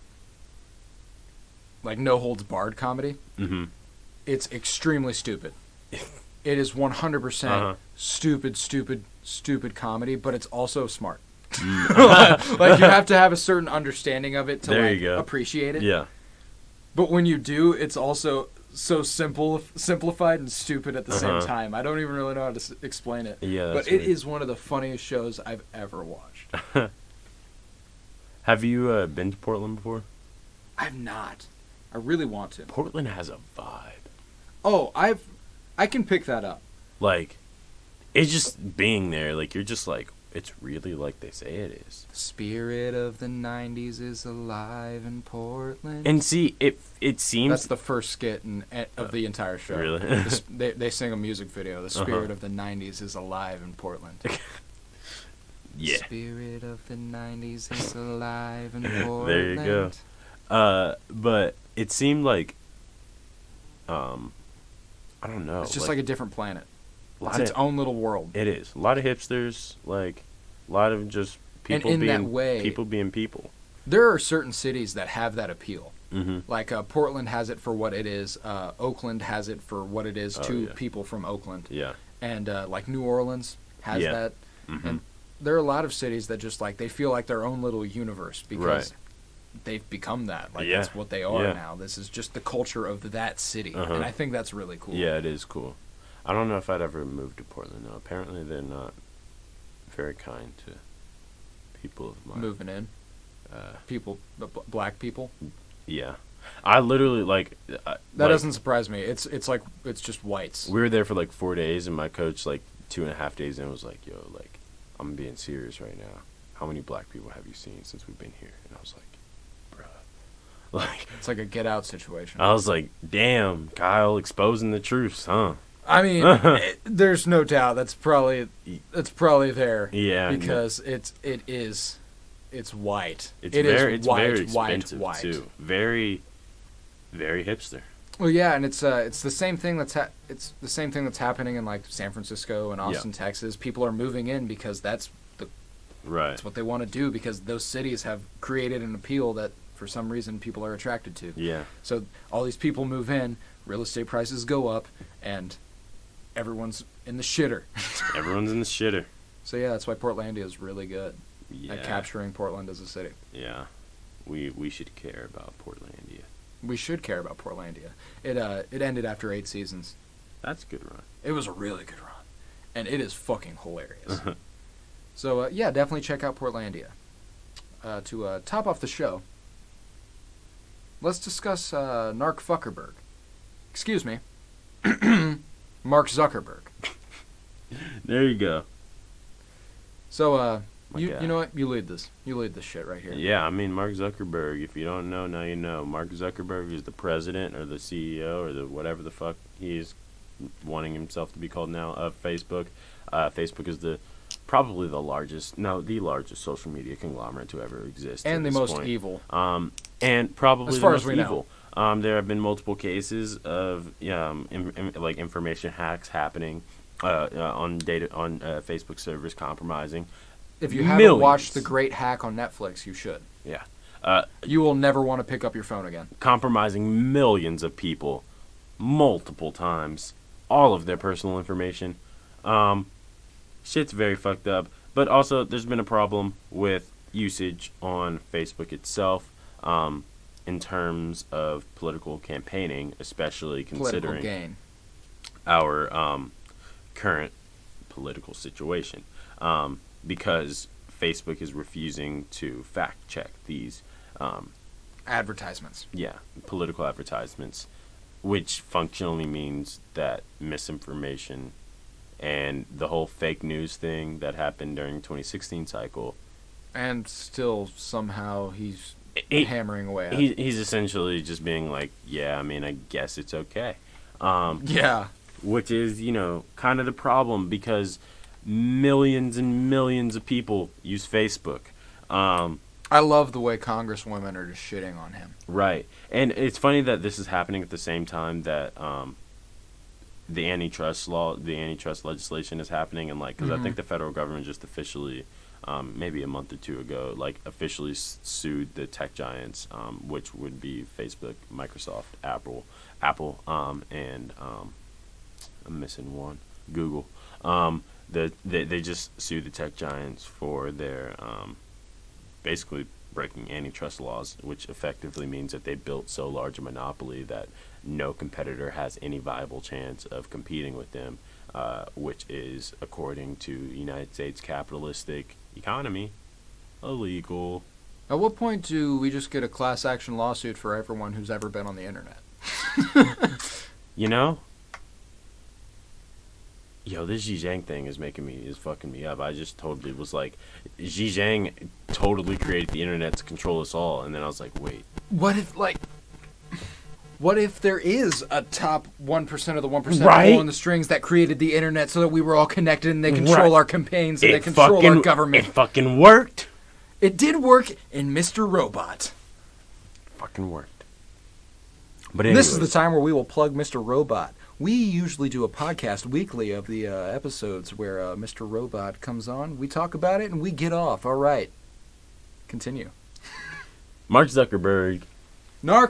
like, no-holds-barred comedy. Mm-hmm. It's extremely stupid. It is 100% stupid comedy, but it's also smart. Like, you have to have a certain understanding of it to appreciate it. Yeah. But when you do, it's also so simplified and stupid at the same time. I don't even really know how to explain it. Yeah, but it is one of the funniest shows I've ever watched. Have you been to Portland before? I've not. I really want to. Portland has a vibe. Oh, I can pick that up. Like, it's just being there. Like, you're just like, it's really like they say it is. The spirit of the 90s is alive in Portland. And see, it seems... That's the first skit of the entire show. Really? They sing a music video. The spirit of the 90s is alive in Portland. Yeah. The spirit of the 90s is alive in Portland. There you go. But it seemed like... I don't know. It's just like a different planet. It's its own little world. It is. A lot of hipsters, like, a lot of just people people being people. There are certain cities that have that appeal. Mm-hmm. Like, Portland has it for what it is. Oakland has it for what it is to people from Oakland. Yeah. And, like, New Orleans has that. Mm-hmm. And there are a lot of cities that just, like, they feel like their own little universe because they've become that. Like, that's what they are now. This is just the culture of that city. And I think that's really cool. Yeah, it is cool. I don't know if I'd ever move to Portland, though. Apparently they're not very kind to people of my... Moving in? Black people? Yeah. I literally, like... that doesn't surprise me. It's just whites. We were there for, like, 4 days, and my coach, like, 2.5 days in was like, yo, like, I'm being serious right now. How many black people have you seen since we've been here? And I was like, bruh. Like... It's like a Get Out situation. I was like, damn, Kyle exposing the truths, huh? I mean, there's no doubt that's probably there. Yeah, because it's white. It's very expensive too. Very, very hipster. Well, yeah, and it's the same thing it's the same thing that's happening in like San Francisco and Austin, Texas. People are moving in because that's what they want to do, because those cities have created an appeal that for some reason people are attracted to. Yeah. So all these people move in, real estate prices go up, and everyone's in the shitter. Everyone's in the shitter. So yeah, that's why Portlandia is really good at capturing Portland as a city. Yeah. We should care about Portlandia. We should care about Portlandia. It ended after 8 seasons. That's a good run. It was a really good run. And it is fucking hilarious. So, yeah, definitely check out Portlandia. To top off the show, let's discuss Narc Zuckerberg. Excuse me. Mark Zuckerberg. There you go. So, you know what? You lead this. You lead this shit right here. Yeah, I mean, Mark Zuckerberg, if you don't know, now you know. Mark Zuckerberg is the president or the CEO or the whatever the fuck he's wanting himself to be called now of Facebook. Facebook is probably the largest social media conglomerate to ever exist. And the most evil. And probably as far the as most we evil. Know. There have been multiple cases of like information hacks happening on Facebook servers, compromising. If you haven't watched The Great Hack on Netflix, you should. Yeah. You will never want to pick up your phone again. Compromising millions of people multiple times. All of their personal information. Shit's very fucked up. But also, there's been a problem with usage on Facebook itself in terms of political campaigning, especially considering our current political situation. Because Facebook is refusing to fact check these advertisements. Yeah, political advertisements, which functionally means that misinformation and the whole fake news thing that happened during 2016 cycle. And still somehow he's hammering away at it. He's essentially just being like, yeah, I mean, I guess it's okay. Yeah. Which is, kind of the problem, because millions and millions of people use Facebook. I love the way congresswomen are just shitting on him. Right. And it's funny that this is happening at the same time that the antitrust legislation is happening, and because I think the federal government just officially, maybe a month or two ago, officially sued the tech giants, which would be Facebook, Microsoft, Apple, and I'm missing one, Google. They just sued the tech giants for their basically breaking antitrust laws, which effectively means that they built so large a monopoly that no competitor has any viable chance of competing with them, which is, according to United States capitalistic economy, illegal. At what point do we just get a class action lawsuit for everyone who's ever been on the internet? Yo, this Zhejiang thing is fucking me up. I just totally was like, Zhejiang totally created the internet to control us all, and then I was like, wait. What if there is a top 1% of the 1% pulling the strings that created the internet so that we were all connected and they control our campaigns and they control our government? It fucking worked. It did work in Mr. Robot. Fucking worked. But anyways, this is the time where we will plug Mr. Robot. We usually do a podcast weekly of the episodes where Mr. Robot comes on. We talk about it and we get off. All right. Continue. Mark Zuckerberg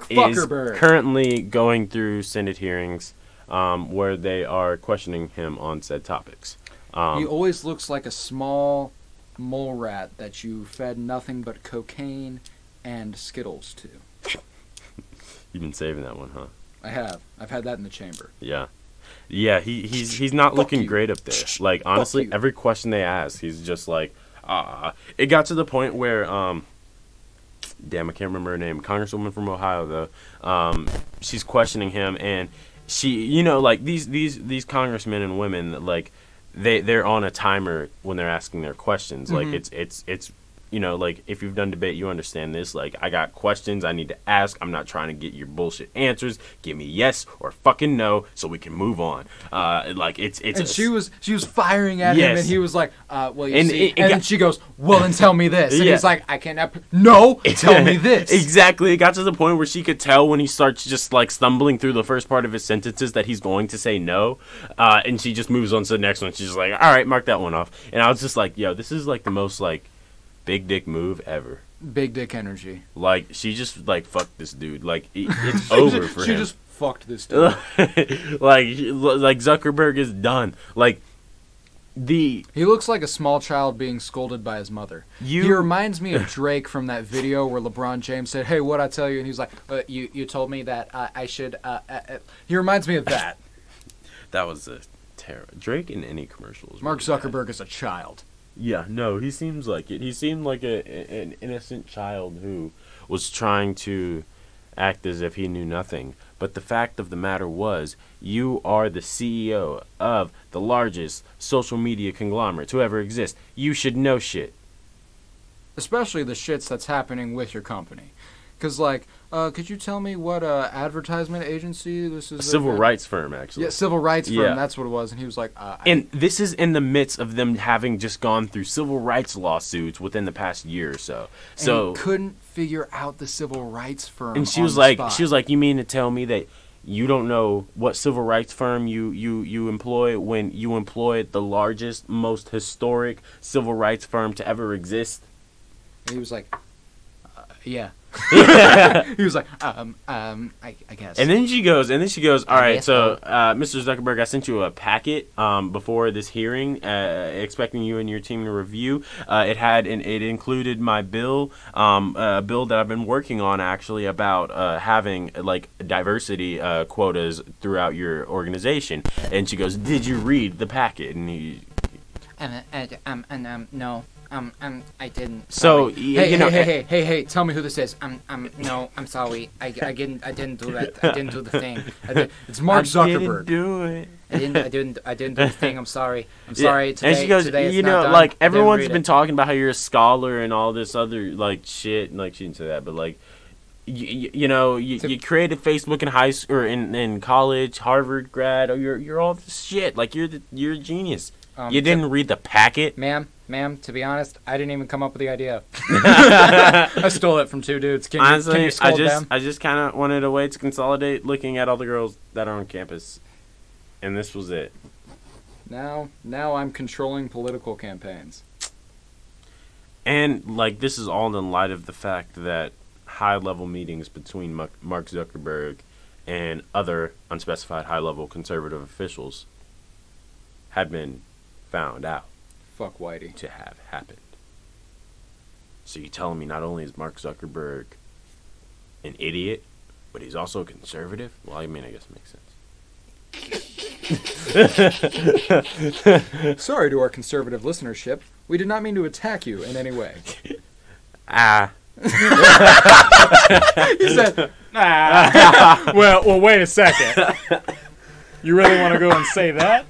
is currently going through Senate hearings where they are questioning him on said topics. He always looks like a small mole rat that you fed nothing but cocaine and Skittles to. You've been saving that one, huh? I have. I've had that in the chamber. Yeah. Yeah, he's not looking great up there. Honestly, every question they ask, he's just like, It got to the point where, damn, I can't remember her name, Congresswoman from Ohio, though, she's questioning him, and she, these congressmen and women, they're on a timer when they're asking their questions. Mm-hmm. It's you know, like, if you've done debate, you understand this. Like, I got questions I need to ask. I'm not trying to get your bullshit answers. Give me yes or fucking no so we can move on. Like, it's. And she was firing at him, and he was like, well, you see. And then she goes, well, then tell me this. And he's like, I can't. No, tell me this. Exactly. It got to the point where she could tell when he starts just, like, stumbling through the first part of his sentences that he's going to say no. And she just moves on to the next one. She's just like, all right, mark that one off. And I was just like, yo, this is, like, the most, like, big dick move ever. Big dick energy. Like, she just, like, fucked this dude. Like, it's over for him. She just fucked this dude. like Zuckerberg is done. Like, he looks like a small child being scolded by his mother. He reminds me of Drake from that video where LeBron James said, hey, what'd I tell you? And he's like, you told me that I should... He reminds me of that. That was a terrible... Drake in any commercials. Mark Zuckerberg is a child. Yeah, no, he seems like it. He seemed like an innocent child who was trying to act as if he knew nothing. But the fact of the matter was, you are the CEO of the largest social media conglomerate to ever exist. You should know shit. Especially the shits that's happening with your company. Because, like, could you tell me what advertisement agency this is? A civil rights firm, actually. Yeah, civil rights firm, that's what it was. And he was like... and this is in the midst of them having just gone through civil rights lawsuits within the past year or so. So he couldn't figure out the civil rights firm. And she was like, you mean to tell me that you don't know what civil rights firm you employ when you employ the largest, most historic civil rights firm to ever exist? And he was like, yeah. He was like, I guess. And then she goes, all right, so, Mr. Zuckerberg, I sent you a packet before this hearing, expecting you and your team to review. It included my bill, a bill that I've been working on, actually, about having, like, diversity quotas throughout your organization. And she goes, did you read the packet? And no. I didn't. So hey, tell me who this is. No, I'm sorry. I didn't do that. I didn't do the thing. It's Mark Zuckerberg. I didn't do it. I didn't do the thing. I'm sorry. I'm sorry. Today, and she goes, today you it's not know, done. like, everyone's been talking about how you're a scholar and all this other, like, shit. And, like, she didn't say that, but, like, you know, you created Facebook in high school or in college, Harvard grad. Or you're all this shit. Like, you're a genius. You didn't read the packet, ma'am. To be honest, I didn't even come up with the idea. I stole it from two dudes. Honestly, can you scold them? I just kind of wanted a way to consolidate looking at all the girls that are on campus, and this was it. Now I'm controlling political campaigns. And, like, this is all in light of the fact that high-level meetings between Mark Zuckerberg and other unspecified high-level conservative officials had been found out. Fuck Whitey. To have happened. So you telling me not only is Mark Zuckerberg an idiot, but he's also a conservative? Well, I mean, I guess it makes sense. Sorry to our conservative listenership. We did not mean to attack you in any way. He said, Well, wait a second. You really want to go and say that?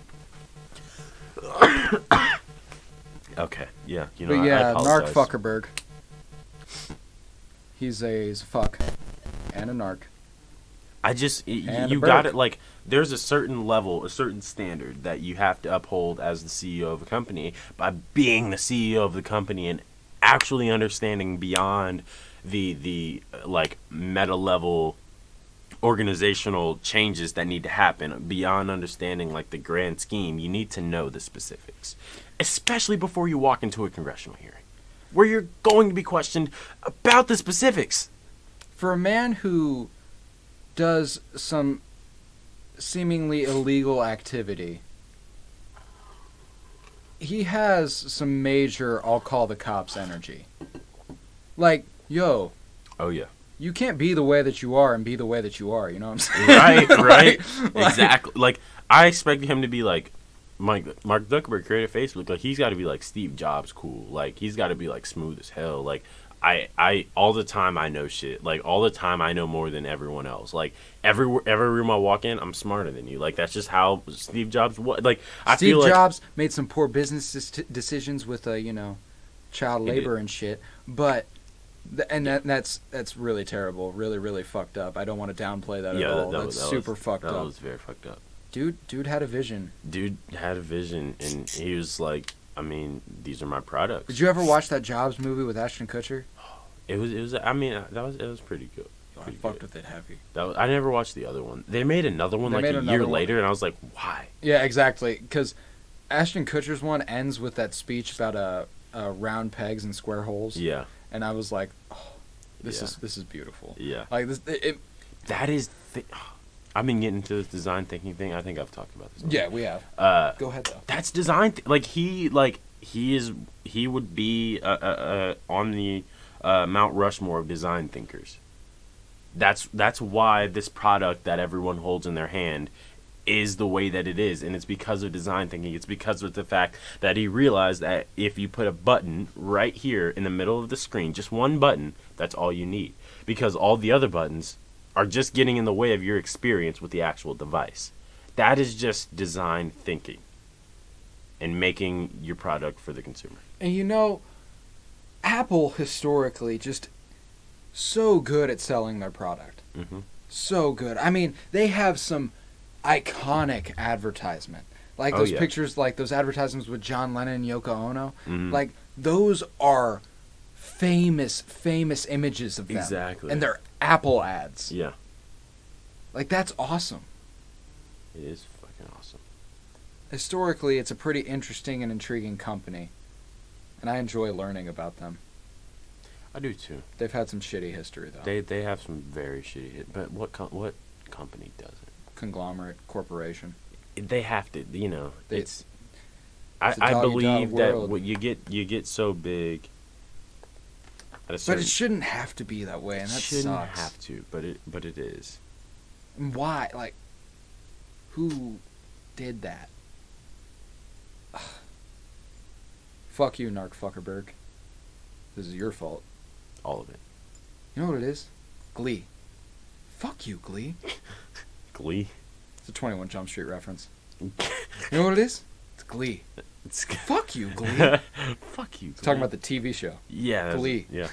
Okay, yeah, you know. But yeah, I Narc Fuckerberg. He's a fuck and a narc. I just you got it. Like, there's a certain level, a certain standard that you have to uphold as the CEO of a company by being the CEO of the company and actually understanding beyond the like meta level organizational changes that need to happen, beyond understanding like the grand scheme. You need to know the specifics, especially before you walk into a congressional hearing where you're going to be questioned about the specifics. For a man who does some seemingly illegal activity, he has some major I'll call the cops energy. Like, yo. Oh yeah. You can't be the way that you are and be the way that you are, you know what I'm saying? Right. Exactly. Like, I expected him to be like Mark Zuckerberg created Facebook. Like, he's got to be like Steve Jobs cool. Like, he's got to be like smooth as hell. Like, I all the time I know shit. Like, all the time I know more than everyone else. Like, every room I walk in, I'm smarter than you. Like, that's just how Steve Jobs was. Like, I feel like Steve Jobs made some poor business decisions with child labor and shit. But that's really terrible, really fucked up. I don't want to downplay that at all. That's super fucked up. That was very fucked up. Dude had a vision. Dude had a vision, and he was like, I mean, these are my products. Did you ever watch that Jobs movie with Ashton Kutcher? It was. I mean, it was pretty good. I fucked with it heavy. I never watched the other one. They made another one like a year later, and I was like, why? Yeah, exactly. Because Ashton Kutcher's one ends with that speech about round pegs and square holes. Yeah. And I was like, oh, this is beautiful. Yeah. Like this. That is. I've been getting into this design thinking thing. I think I've talked about this. Yeah, we have. Go ahead though. That's design. He would be on the Mount Rushmore of design thinkers. That's why this product that everyone holds in their hand is the way that it is, and it's because of design thinking. It's because of the fact that he realized that if you put a button right here in the middle of the screen, just one button, that's all you need, because all the other buttons are just getting in the way of your experience with the actual device. That is just design thinking and making your product for the consumer. And Apple historically just so good at selling their product. Mm-hmm. So good. I mean, they have some iconic advertisement. Like those pictures, like those advertisements with John Lennon and Yoko Ono. Mm-hmm. Like, those are famous images of them. Exactly. And they're Apple ads. Yeah. Like, that's awesome. It is fucking awesome. Historically, it's a pretty interesting and intriguing company. And I enjoy learning about them. I do too. They've had some shitty history, though. They have some very shitty but what company doesn't? Conglomerate corporation. They have to, It's I believe that you get so big at a certain, but it shouldn't have to be that way, and that shouldn't sucks. have to, but it is. And why? Like, who did that? Ugh. Fuck you, Narc Zuckerberg. This is your fault. All of it. You know what it is? Glee. Fuck you, Glee. Glee? It's a 21 Jump Street reference. You know what it is? It's Glee. Fuck you, Glee. Fuck you, Glee. Talking about the TV show. Yeah. Glee. Yeah.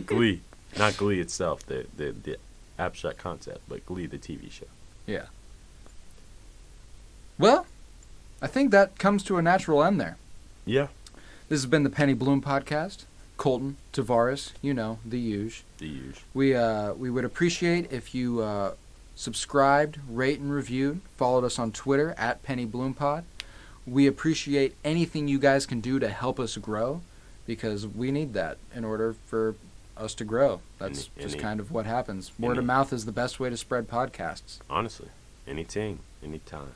Glee. Not Glee itself, the abstract concept, but Glee, the TV show. Yeah. Well, I think that comes to a natural end there. Yeah. This has been the Penny Bloom Podcast. Colton, Tavares, the huge. The huge. We would appreciate if you subscribed, rate, and reviewed. Followed us on Twitter @PennyBloomPod. We appreciate anything you guys can do to help us grow, because we need that in order for us to grow. That's just kind of what happens. Word of mouth is the best way to spread podcasts. Honestly, anything, anytime.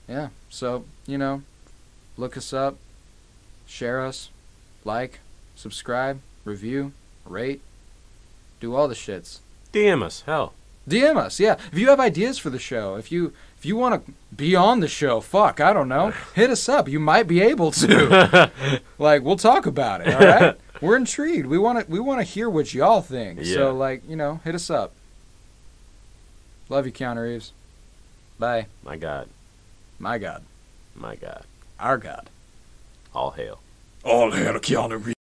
Yeah. So, look us up, share us, like, subscribe, review, rate, do all the shits. DM us, hell. DM us, yeah. If you have ideas for the show, if you want to be on the show, fuck, I don't know, hit us up. You might be able to. Like, we'll talk about it, all right? We're intrigued. We want to hear what y'all think. Yeah. So, hit us up. Love you, Keanu Reeves. Bye. My God. My God. My God. Our God. All hail. All hail Keanu Reeves.